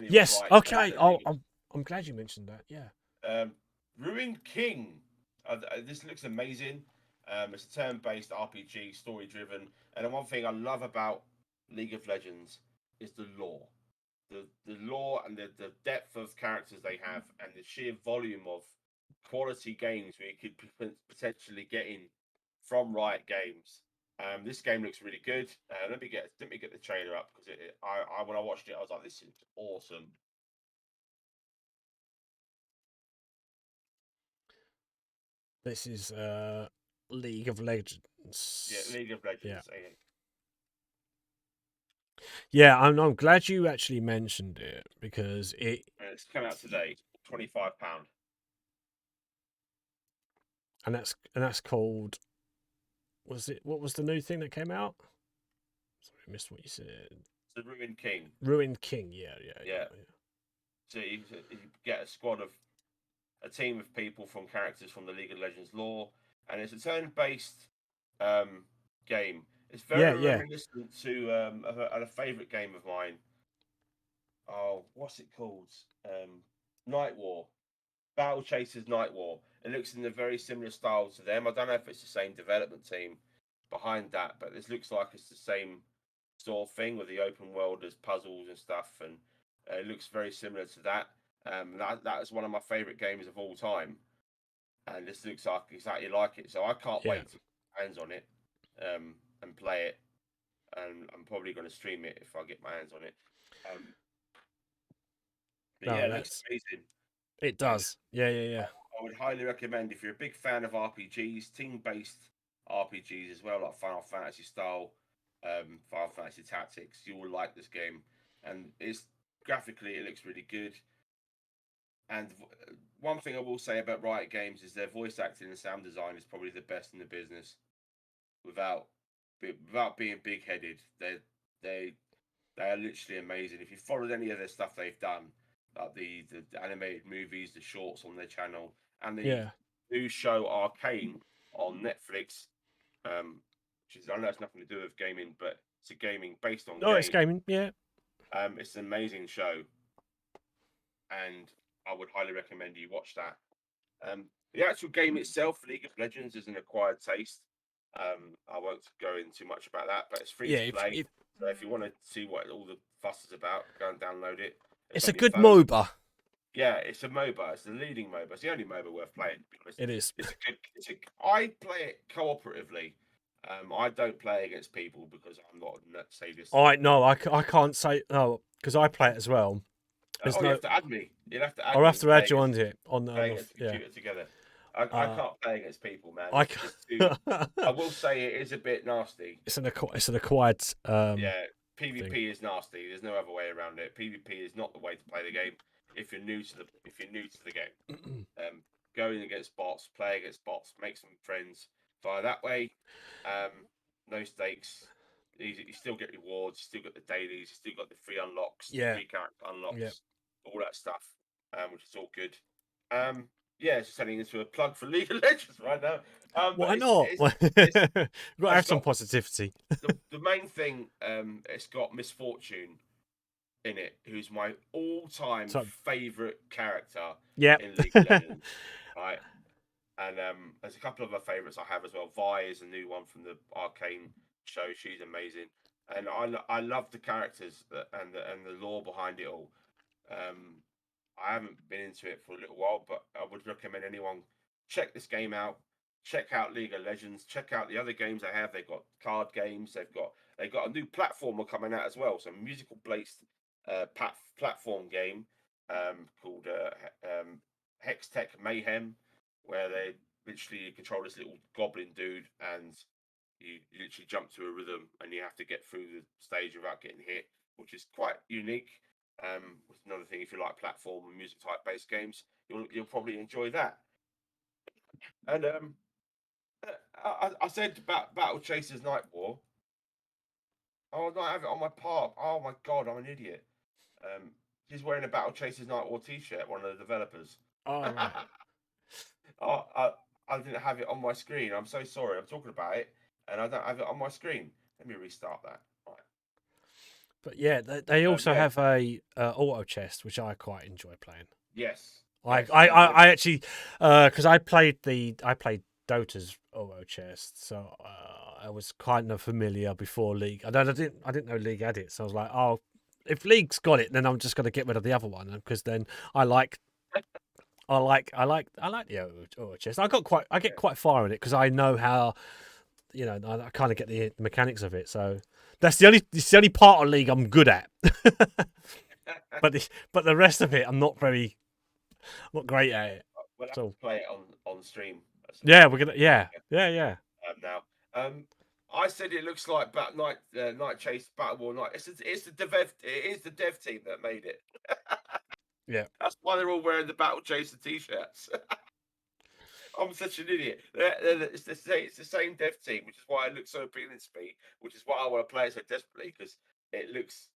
with Yes. Riot Games Okay. and League. I'm glad you mentioned that. Yeah. Ruined King. This looks amazing. It's a turn-based RPG, story-driven, and the one thing I love about League of Legends is the lore. The lore and the depth of characters they have, and the sheer volume of quality games we could potentially get in from Riot Games. This game looks really good. Let me get the trailer up because I when I watched it I was like, this is awesome. This is League of Legends. Yeah, League of Yeah. Legends. Yeah. I'm glad you actually mentioned it because It's come out today. £25. and that's called. Was it? What was the new thing that came out? Sorry, I missed what you said. The Ruined King. Ruined King. Yeah. Yeah. So you get a team of people from characters from the League of Legends lore, and it's a turn-based game. It's very Yeah. reminiscent to a favourite game of mine. Oh, what's it called? Night War. Battle Chasers Night War. It looks in a very similar style to them. I don't know if it's the same development team behind that, but this looks like it's the same sort of thing with the open world, there's puzzles and stuff, and it looks very similar to that. That is one of my favourite games of all time, and this looks like exactly like it. So I can't Yeah. wait to get my hands on it and play it, and I'm probably going to stream it if I get my hands on it. But No, yeah, it looks amazing. it And does. Yeah. I would highly recommend if you're a big fan of RPGs, team-based RPGs as well, like Final Fantasy style, Final Fantasy Tactics. You will like this game, and it's graphically it looks really good. And one thing I will say about Riot Games is their voice acting and sound design is probably the best in the business. Without being big-headed, they they are literally amazing. If you followed any of their stuff they've done, like the animated movies, the shorts on their channel, and the Yeah. new show Arcane on Netflix, which is I know it's nothing to do with gaming, but it's a gaming based on Oh, it's game. gaming. Yeah. It's an amazing show, and I would highly recommend you watch that. The actual game itself, League of Legends, is an acquired taste. I won't go into much about that, but it's free Yeah. to play. If So if you want to see what all the fuss is about, go and download it. it's on a your good phone. MOBA. Yeah, it's a MOBA. It's the leading MOBA. It's the only MOBA worth playing. To be honest. It is. It's a good. I play it cooperatively. I don't play against people because I'm not a nut sadist. I no, I can't say no because I play it as well. There's You have to add me. You'll have to add I'll me. have to add you onto it on Play the against the yeah. computer together. I can't play against people, man. I It's can't. just too. I will say it is a bit nasty. It's an acquired. Yeah, PvP thing. is nasty. There's no other way around it. PvP is not the way to play the game if you're new to the game. Going against bots, play against bots, make some friends via that way. No stakes. You still get rewards. You still got the dailies. You still got the free unlocks, Yeah. free character unlocks, Yeah. all that stuff, which is all good. yeah, it's turning into a plug for League of Legends right now. But Why not? it's Got to have it's some got positivity. the main thing. It's got Miss Fortune in it, who's my all-time So, favorite character yeah. in League of Legends. Right, and there's a couple of other favorites I have as well. Vi is a new one from the Arcane show. She's amazing, and I love the characters and the lore behind it all. Um, I haven't been into it for a little while, but I would recommend anyone check this game out. Check out League of Legends. Check out the other games they have. They've got card games. They've got a new platformer coming out as well. So musical based platform game called Hex Tech Mayhem, where they literally control this little goblin dude and you literally jump to a rhythm and you have to get through the stage without getting hit, which is quite unique. With another thing, if you like platform and music type based games, you'll probably enjoy that. And I said about Battle Chasers Night War. Oh, I don't have it on my part. Oh my god, I'm an idiot. He's wearing a Battle Chasers Night War T-shirt. One of the developers. All right. Oh, I didn't have it on my screen. I'm so sorry. I'm talking about it, and I don't have it on my screen. Let me restart that. Right. But yeah, they also Yeah. have a auto chest, which I quite enjoy playing. Yes. I Yes. I actually because I played Dota's auto chest, so I was kind of familiar before League. I didn't know League had it, so I was like, oh, if League's got it, then I'm just going to get rid of the other one because then I like the auto chest. I get quite far in it because I know how I kind of get the mechanics of it. So it's the only part of League I'm good at. but the rest of it I'm not great at it. We'll have So to play it on stream. yeah, we're gonna yeah. Now, I said it looks like Night Chase Battle War Night. It is the dev team that made it. Yeah. That's why they're all wearing the Battle Chaser t-shirts. I'm such an idiot. It's the same dev team, which is why it looks so appealing to me. Which is why I want to play it so desperately because it looks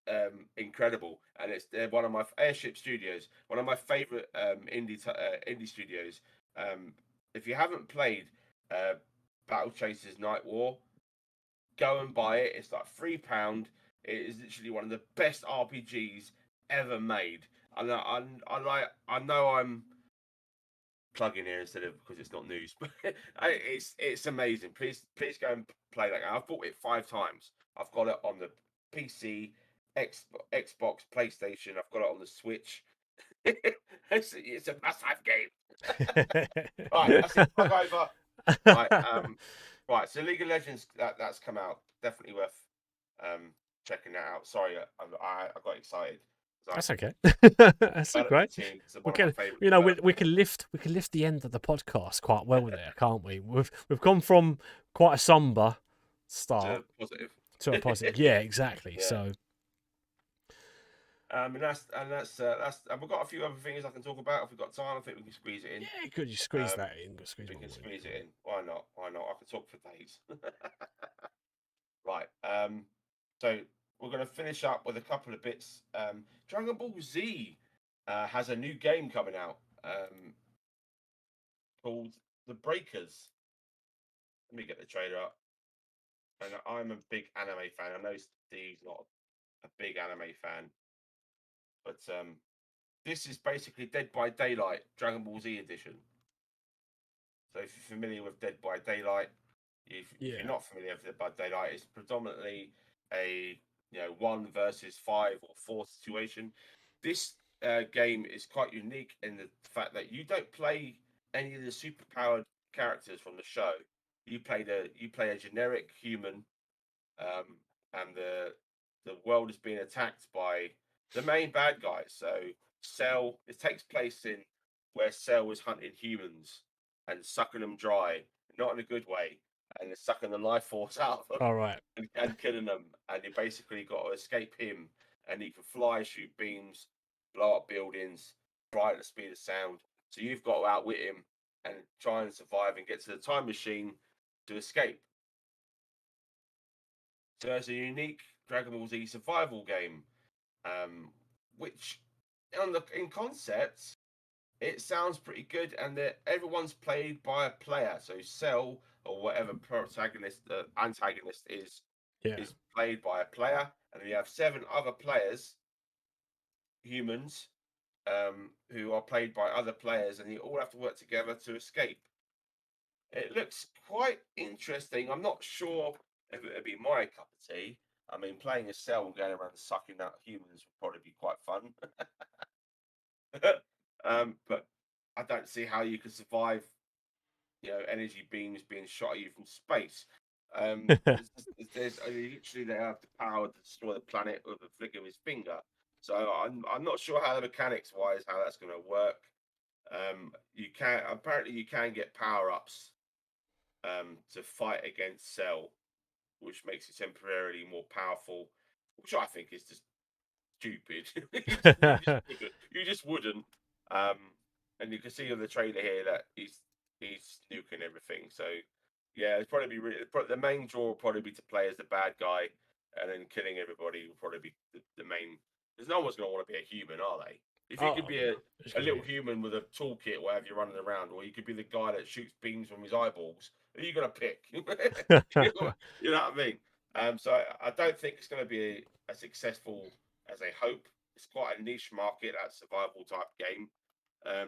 incredible, and they're one of my Airship Studios, one of my favorite indie studios. Um, if you haven't played uh, Battle Chasers Night War, go and buy it. It's like £3. It is literally one of the best RPGs ever made. And I know I'm plugging here instead of because it's not news, but it's amazing. Please go and play that game. I've bought it 5 times. I've got it on the PC, Xbox, PlayStation. I've got it on the Switch. It's a must-have game. Right, that's it. Plug over. Right, right. So League of Legends that's come out. Definitely worth checking that out. Sorry, I got excited. That's okay. That's Development great. team. It's We one of my can, favorite we developers. can lift the end of the podcast quite well there, can't we? We've gone from quite a somber start Positive. to a positive. Yeah, exactly. Yeah. So That's and we've got a few other things I can talk about if we've got time. I think we can squeeze it in. yeah, could you squeeze Um, that in? Squeeze we more can in. squeeze it in. Why not? Why not? I can talk for days. Right. So we're going to finish up with a couple of bits. Dragon Ball Z has a new game coming out called The Breakers. Let me get the trailer up. And I'm a big anime fan. I know Steve's not a big anime fan, but this is basically Dead by Daylight Dragon Ball Z edition. So if you're familiar with Dead by Daylight, if you're Yeah. not familiar with Dead by Daylight, it's predominantly a 1 versus 5 or 4 situation. This game is quite unique in the fact that you don't play any of the superpowered characters from the show. You play a generic human, and the world is being attacked by the main bad guys. So Cell, it takes place in where Cell is hunting humans and sucking them dry, not in a good way, and it's sucking the life force out of them All right. and killing them. And you basically got to escape him, and he can fly, shoot beams, blow up buildings, fly at the speed of sound. So you've got to outwit him and try and survive and get to the time machine to escape. So it's a unique Dragon Ball Z survival game, which in concept It sounds pretty good, and everyone's played by a player. So Cell or whatever protagonist, antagonist Yeah. is played by a player, and then you have 7 other players, humans, who are played by other players, and you all have to work together to escape. It looks quite interesting. I'm not sure if it would be my cup of tea. I mean, playing a Cell and going around sucking out humans would probably be quite fun. But I don't see how you could survive, energy beams being shot at you from space. There's literally they have the power to destroy the planet with a flick of his finger. So I'm not sure how the mechanics wise how that's going to work. You can get power ups to fight against Cell, which makes it temporarily more powerful, which I think is just stupid. You just wouldn't. Um, and you can see on the trailer here that he's nuking everything. So yeah, it's probably the main draw will probably be to play as the bad guy, and then killing everybody will probably be the main. Because no one's going to want to be a human, are they? If you could Oh be no, it's a gonna little be. human with a toolkit, whatever you're running around, or you could be the guy that shoots beams from his eyeballs, who are you going to pick? You know what I mean? So I don't think it's going to be as successful as they hope. It's quite a niche market, that survival type game.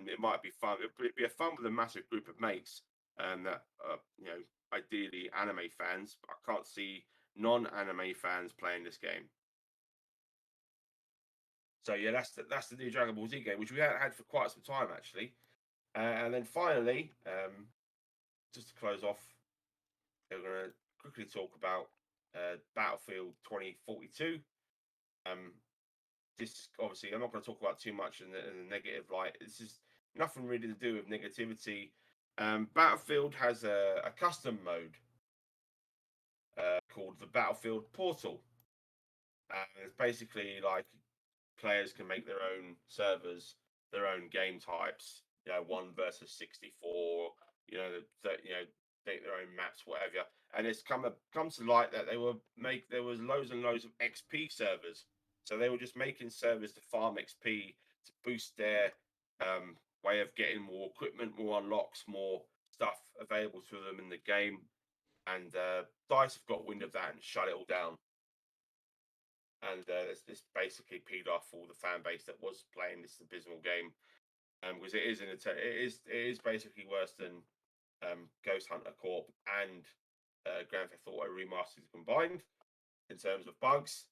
It might be fun. It'd be a fun with a massive group of mates, that ideally anime fans. But I can't see non-anime fans playing this game. So yeah, that's the new Dragon Ball Z game, which we haven't had for quite some time actually. And then finally, just to close off, we're going to quickly talk about Battlefield 2042. Um, this obviously I'm not going to talk about too much in the negative light. This is nothing really to do with negativity. Battlefield has a custom mode called the Battlefield Portal, and it's basically like players can make their own servers, their own game types. 1 versus 64. Make their own maps, whatever. And it's come to light that there was loads and loads of XP servers. So they were just making servers to farm XP to boost their way of getting more equipment, more unlocks, more stuff available to them in the game. And Dice have got wind of that and shut it all down. And this basically peed off all the fan base that was playing this abysmal game, because it is basically worse than Ghost Hunter Corp and Grand Theft Auto Remastered combined in terms of bugs,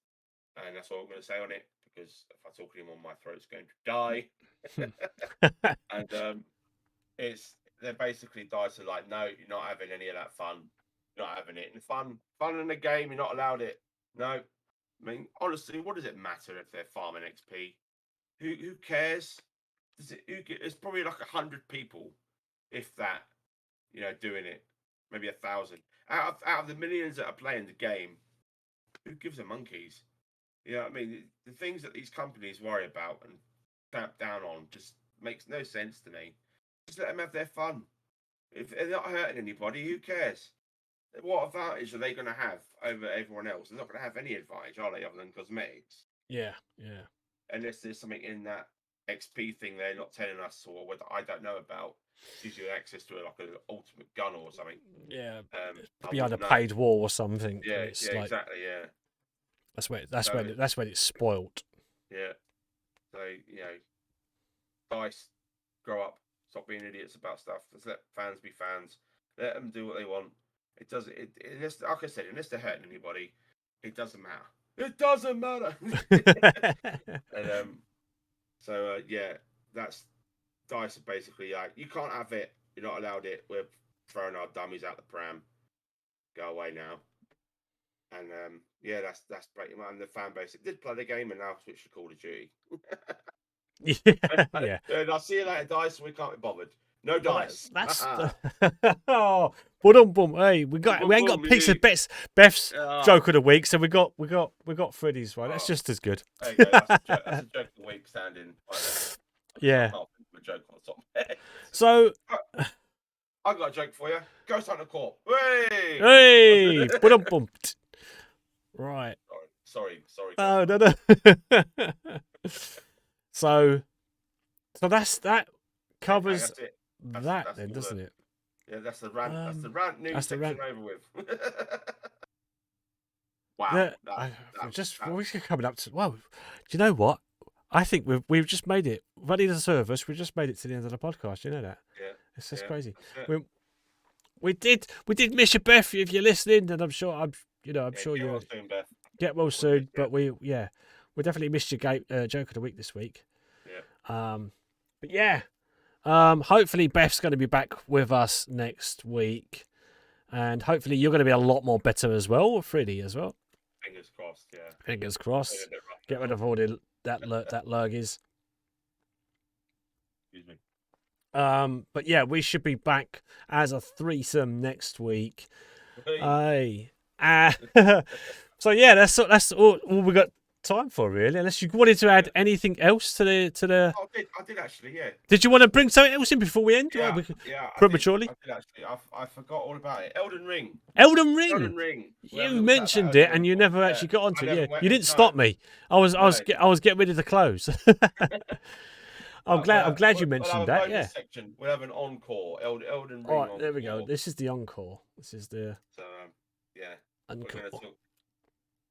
and that's all I'm going to say on it because if I talk anymore, my throat's going to die. And they're basically Dice are like, no, you're not having any of that fun. You're not having it. And fun in the game, you're not allowed it. No, I mean, honestly, what does it matter if they're farming XP? Who cares? It's probably like 100 people, if that, doing it. Maybe 1,000 out of the millions that are playing the game. Who gives a monkeys? You know what I mean? The things that these companies worry about and tap down on just makes no sense to me. Just let them have their fun. If they're not hurting anybody, who cares? What advantage are they going to have over everyone else? They're not going to have any advantage, are they, other than cosmetics? Yeah. Unless there's something in that XP thing they're not telling us, or whether I don't know about. Gives you access to like an ultimate gun or something. Yeah. I Behind a wouldn't know. paid wall or something, and Yeah, it's yeah, like exactly. Yeah. So that's when it's spoilt. yeah. So Dice, grow up. Stop being idiots about stuff. Just let fans be fans. Let them do what they want. It doesn't. Unless, like I said, unless they're hurting anybody, it doesn't matter. It doesn't matter. And yeah, that's Dice. Basically, like, you can't have it. You're not allowed it. We're throwing our dummies out the pram. Go away now. And yeah, that's pretty much the fan base. It did play the game and now switched to Call of Duty. Yeah. And I'll see you later, Dice. We can't be bothered. No Well, dice. that's oh, boom, boom. Hey, we Boom, ain't got boom, pizza yeah. Beth's Ah, joke of the week, so we got Freddy's right. That's ah. just as good. There you go. That's a joke. That's a joke of the week standing right there. Because Yeah. I can't think of a joke on the top of my head. So I've got a joke for you. Ghost Hunter Corp. Hey! hey, boom, boom. Right. Sorry. Oh Ghost no. So that's that covers that's it. that then, doesn't it? Yeah, that's the rant. That's the rant news That's the section rant. over with. Wow, That we're coming up to. Well, do you know what? I think we've just made it. Running the service, we just made it to the end of the podcast. You know that? yeah, It's just crazy. that's it. We did miss you, Beth. If you're listening, and I'm sure Get you well soon, Beth. get well We'll soon. miss But we definitely missed your joke of the week this week. Yeah. But yeah, hopefully Beth's going to be back with us next week, and hopefully you're going to be a lot more better as well, Freddie as well. Fingers crossed. Yeah. Fingers crossed. Get rid of all that lurgies. Excuse me. But yeah, we should be back as a threesome next week. Hey. So yeah, that's all we got time for, really. Unless you wanted to add anything else to the. Oh, I did actually. Yeah. Did you want to bring something else in before we end? Yeah. Prematurely. I did actually. I forgot all about it. Elden Ring. Elden Ring. Elden Ring. You mentioned it, and you never actually got onto it. Yeah, you didn't stop me. I was getting ready to close. I'm glad you mentioned that. Yeah. Section. We'll have an encore. Elden Ring. Oh, there we go. This is the encore. This is the. So yeah. Encore.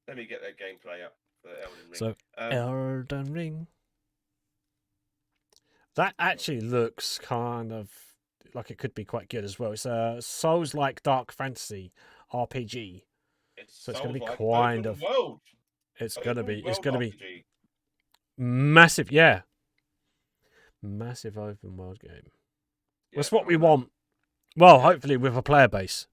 Let me get that gameplay up for Elden Ring. So Elden Ring. That actually looks kind of like it could be quite good as well. It's a Souls-like dark fantasy RPG. So it's going to be kind of. World. It's going to be. It's going to be massive. Yeah. Massive open world game. That's what we want. Well, hopefully with a player base.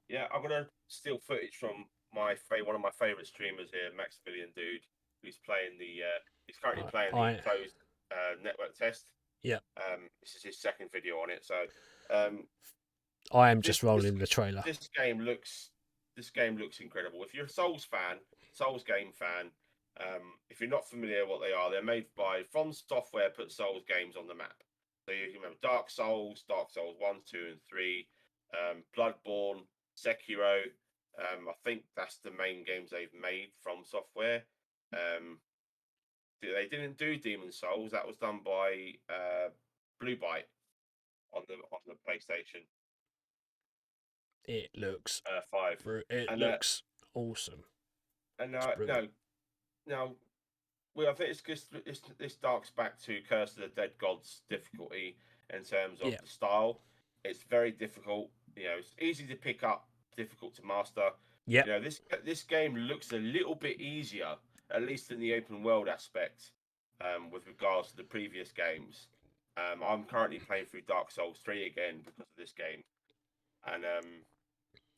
Yeah, I'm gonna steal footage from one of my favorite streamers here, Maximilian Dude, who's playing he's currently playing the closed network test. Yeah. This is his second video on it, so I am just rolling the trailer. This game looks incredible. If you're a Souls game fan, if you're not familiar what they are, they're made by From Software. Put Souls games on the map. So you can remember Dark Souls 1, 2, and 3, Bloodborne, Sekiro. I think that's the main games they've made from Software. They didn't do Demon Souls. That was done by Blue Byte on the PlayStation. It looks 5. It looks awesome. And I think this darks back to Curse of the Dead Gods difficulty in terms of the style. It's very difficult. It's easy to pick up, difficult to master. Yeah. This game looks a little bit easier, at least in the open world aspect, with regards to the previous games. I'm currently playing through Dark Souls 3 again because of this game, and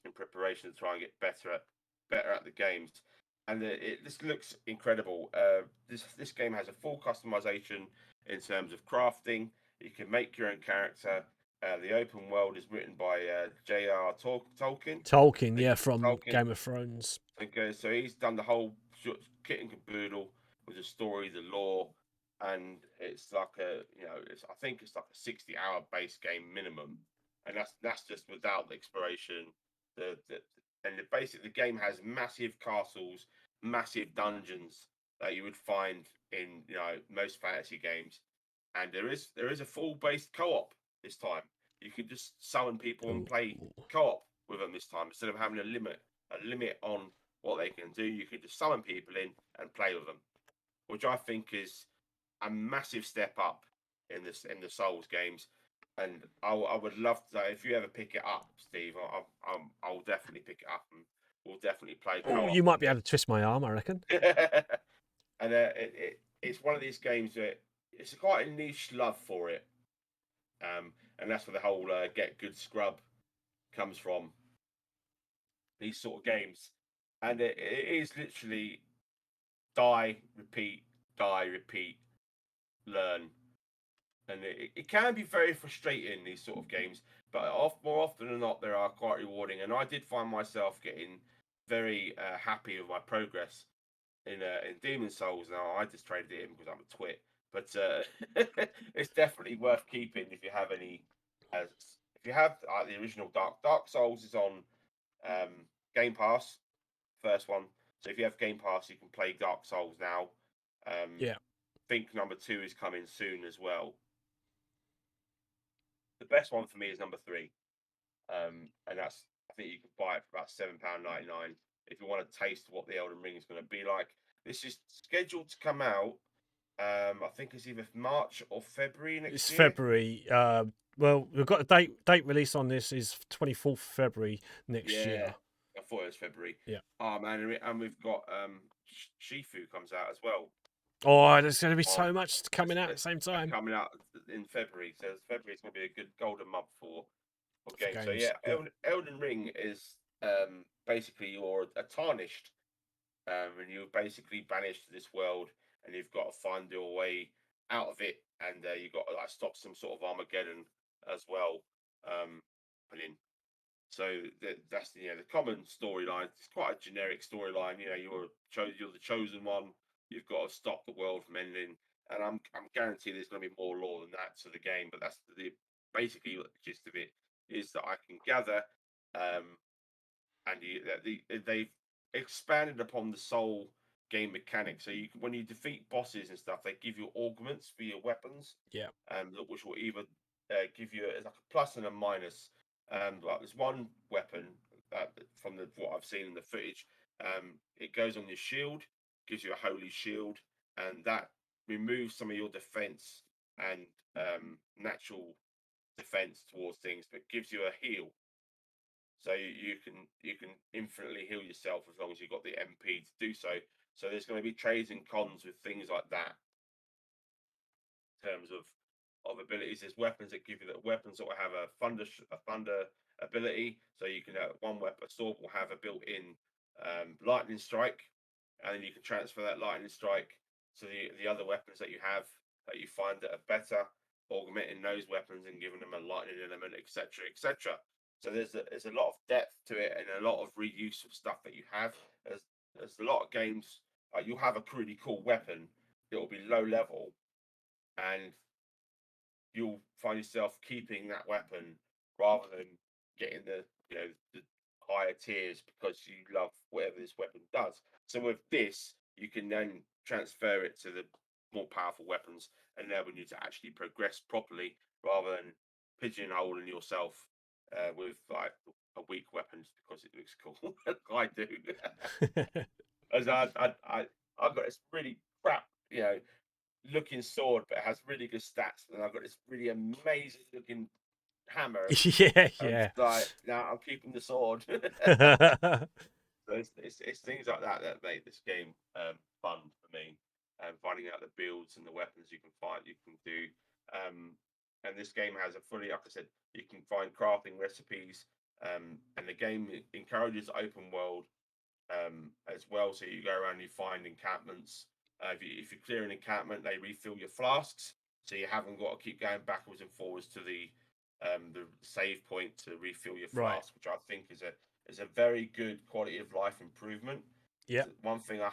in preparation to try and get better at the games. And this looks incredible. This game has a full customization in terms of crafting. You can make your own character. The open world is written by J.R. Tolkien. Tolkien, yeah, from Game of Thrones. Okay, so he's done the whole kit and caboodle with the story, the lore, and it's like I think it's like a 60-hour base game minimum, and that's just without the exploration. The game has massive castles, massive dungeons that you would find in most fantasy games, and there is a full based co-op this time. You can just summon people and play co-op with them this time instead of having a limit on what they can do. You can just summon people in and play with them, which I think is a massive step up in the Souls games. And I would love to, if you ever pick it up, Steve, I'll definitely pick it up and we'll definitely play co-op. Oh, you might be able to twist my arm, I reckon. And it's one of these games that it's quite a niche love for it. And that's where the whole get good scrub comes from. These sort of games. And it is literally die, repeat, learn. And it can be very frustrating, these sort of games, but more often than not, they are quite rewarding. And I did find myself getting very happy with my progress in Demon Souls. Now, I just traded it in because I'm a twit, but it's definitely worth keeping if you have any. If you have the original Dark Souls is on Game Pass, first one. So if you have Game Pass, you can play Dark Souls now. Yeah. I think number 2 is coming soon as well. the best one for me is number 3, and that's, I think you can buy it for about £7.99 if you want to taste what the Elden Ring is going to be like. This is scheduled to come out. I think it's either March or February next It's year. February. Well, we've got a date release on this is 24th February next year. I thought it was February. Yeah. Oh man, and we've got Shifu comes out as well. Oh, there's going to be so much coming out at the same time. Coming out in February, so February is going to be a good golden month for games. So games, yeah, Elden Ring is basically you're a tarnished, and you're basically banished to this world, and you've got to find your way out of it, and you've got to like stop some sort of Armageddon as well. So that's the common storyline. It's quite a generic storyline. You're the chosen one. You've got to stop the world from ending, and I'm guaranteed there's going to be more lore than that to the game. But that's basically the gist of it is that I can gather, and they've expanded upon the soul game mechanic. So when you defeat bosses and stuff, they give you augments for your weapons. Yeah. Which will either give you like a plus and a minus. Like there's one weapon from what I've seen in the footage. It goes on your shield, gives you a holy shield, and that removes some of your defense and natural defense towards things, but gives you a heal. So you can infinitely heal yourself as long as you've got the MP to do so. So there's going to be trades and cons with things like that in terms of abilities. There's weapons that give you that weapons that will have a thunder ability. So you can one weapon, a sword will have a built-in lightning strike, and then you can transfer that lightning strike to the other weapons that you have that you find that are better, augmenting those weapons and giving them a lightning element, etc., etc. So there's a lot of depth to it and a lot of reuse of stuff that you have. There's a lot of games. You'll have a really cool weapon. It will be low level, and you'll find yourself keeping that weapon rather than getting the higher tiers because you love whatever this weapon does. So with this, you can then transfer it to the more powerful weapons, enable you to actually progress properly rather than pigeonholing yourself with like a weak weapon because it looks cool. I do. As I've got this really crap, looking sword, but it has really good stats, and I've got this really amazing looking hammer. Yeah. Like, now I'm keeping the sword. So it's things like that that make this game fun for me, and finding out the builds and the weapons you can do. And this game has a fully, like I said, you can find crafting recipes, and the game encourages open world as well. So you go around, you find encampments. If you clear an encampment, they refill your flasks, so you haven't got to keep going backwards and forwards to the save point to refill your flask, which I think is a very good quality of life improvement. Yeah. One thing I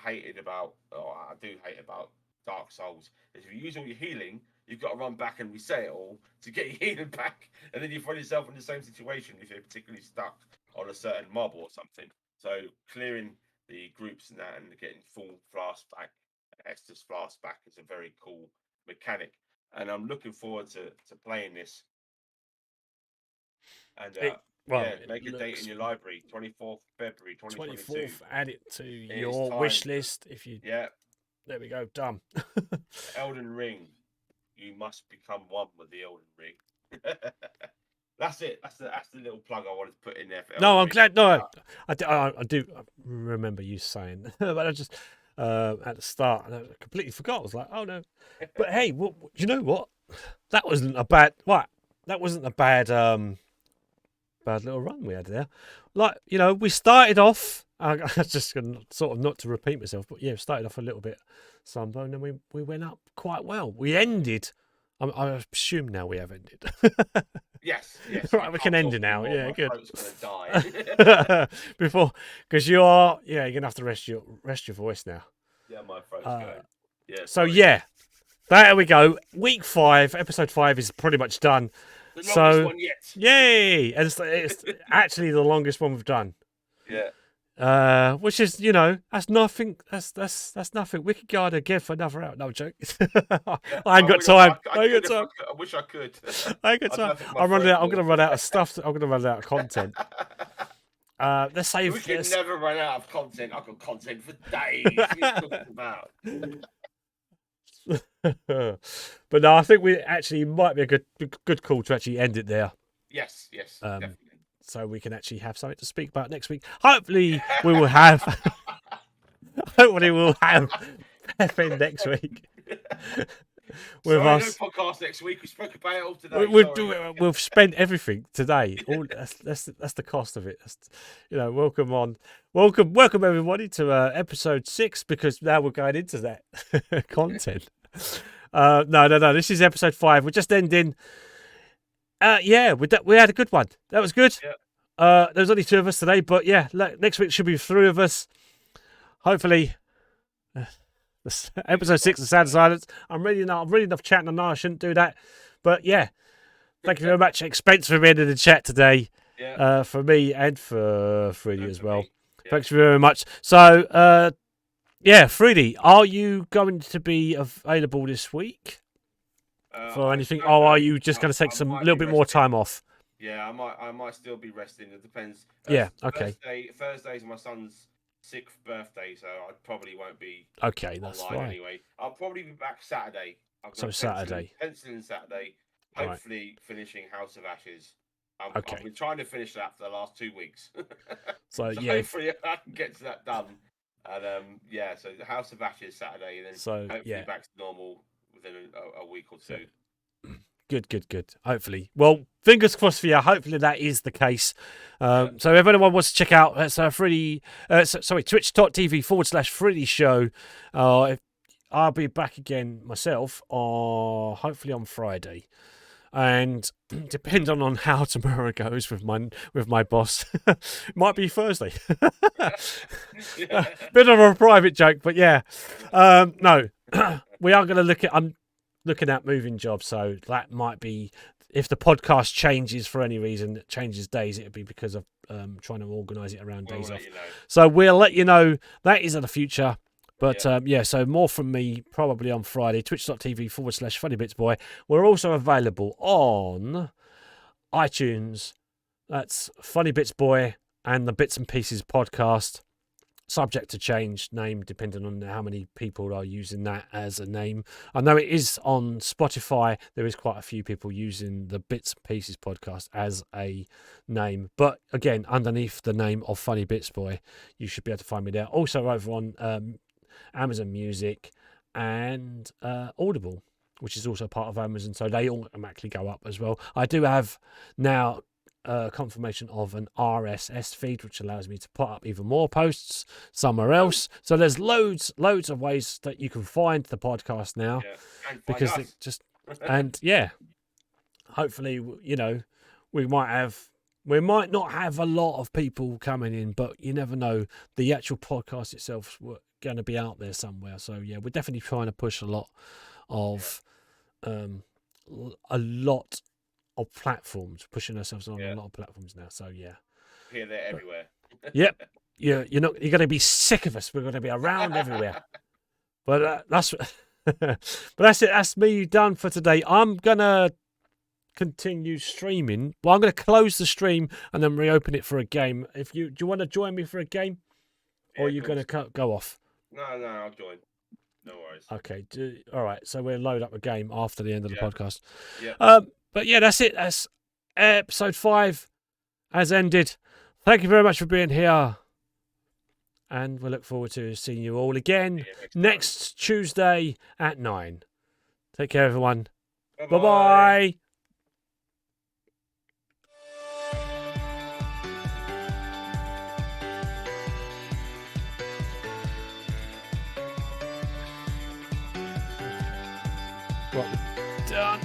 do hate about Dark Souls is if you use all your healing, you've got to run back and reset it all to get your healing back, and then you find yourself in the same situation if you're particularly stuck on a certain mob or something. So clearing the groups and that and getting full flask back, Estus flask back is a very cool mechanic, and I'm looking forward to playing this. And make a date in your library, 24th February 2022. 24th, add it to your wish list. If you there we go, done. Elden Ring, you must become one with the Elden Ring. That's it. That's the little plug I wanted to put in there. For no, I'm glad. No, I do remember you saying, but I just at the start, and I completely forgot. I was like, oh no. But hey, you know what? That wasn't a bad. That wasn't a bad little run we had there. Like, we started off. I just sort of not to repeat myself, but yeah, started off a little bit somber, and then we went up quite well. We ended. I assume now we have ended. Yes. Right, we can end it now. Yeah, good. Die. Because you're gonna have to rest your voice now. Yeah, my throat's going. Yeah. So yeah, there we go. Week 5, episode 5 is pretty much done. The longest one yet. Yay! And it's actually the longest one we've done. Yeah. Which is, that's nothing. That's nothing. We could go on again for another hour. No, I'm joking. I ain't got time. I ain't got time. I wish I could. I ain't got time. I'm running out. I'm gonna run out of stuff. I'm gonna run out of content. Let's say we can never run out of content. I've got content for days. What are you talking about? But no, I think we actually might be a good call to actually end it there. Yes, definitely. So we can actually have something to speak about next week. Hopefully, we will have. Hopefully, we'll have Beth next week. With us. No podcast next week. We spoke about it all today. We've spent everything today. That's the cost of it. Welcome everybody to episode 6, because now we're going into that content. No. This is episode 5. We're just ending. We had a good one. That was good. Yeah. There was only 2 of us today, but yeah, next week should be 3 of us. Hopefully. Episode 6 of Sound of Silence. I'm reading enough chatting. I know I shouldn't do that, but yeah, thank you very much, Expense, for being in the chat today. Yeah. For me and for Fruity as well. Yeah. Thanks very much. So, Fruity, are you going to be available this week for anything, or are you just going to take a little bit more time off? Yeah, I might still be resting. It depends. Okay. Thursday's my son's 6th birthday, so I probably won't be. Okay, that's fine. Anyway, I'll probably be back Saturday. Saturday. Penciling Saturday. Hopefully finishing House of Ashes. I've been trying to finish that for the last 2 weeks. So hopefully I can get to that done. And so the House of Ashes Saturday, and then hopefully back to normal within a week or 2. Good. Hopefully. Well, fingers crossed for you. Hopefully that is the case. So if anyone wants to check out twitch.tv/Fruity Show. I'll be back again myself hopefully on Friday. And depending on how tomorrow goes with my boss, it might be Thursday. Bit of a private joke, but yeah. No, we are going to look at. I'm looking at moving jobs, so that might be, if the podcast changes for any reason, changes days, it'll be because of trying to organise it around days off. So we'll let you know. That is in the future. But so more from me probably on Friday. Twitch.tv/FunnyBitsBoy. We're also available on iTunes. That's Funny Bits Boy and the Bits and Pieces podcast. Subject to change name depending on how many people are using that as a name. I know it is on Spotify. There is quite a few people using the Bits and Pieces podcast as a name. But again, underneath the name of Funny Bits Boy, you should be able to find me there. Also over on Amazon Music and Audible, which is also part of Amazon, so they automatically go up as well. I do have now confirmation of an RSS feed, which allows me to put up even more posts somewhere else. So there's loads of ways that you can find the podcast now, because it just hopefully we might not have a lot of people coming in, but you never know. The actual podcast itself is going to be out there somewhere. So yeah, we're definitely trying to push a lot of platforms, pushing ourselves on a lot of platforms now. So yeah, here, there, everywhere. Yep. You're going to be sick of us. We're going to be around everywhere. But that's it. That's me done for today. I'm gonna continue streaming. Well, I'm going to close the stream and then reopen it for a game. Do you want to join me for a game, or are you going to go off? No, I'll join. No worries. Okay. All right. So we'll load up a game after the end of the podcast. Yeah. But yeah, that's it. That's episode 5 has ended. Thank you very much for being here. And we look forward to seeing you all again next Tuesday at 9. Take care, everyone. Bye-bye. Well done.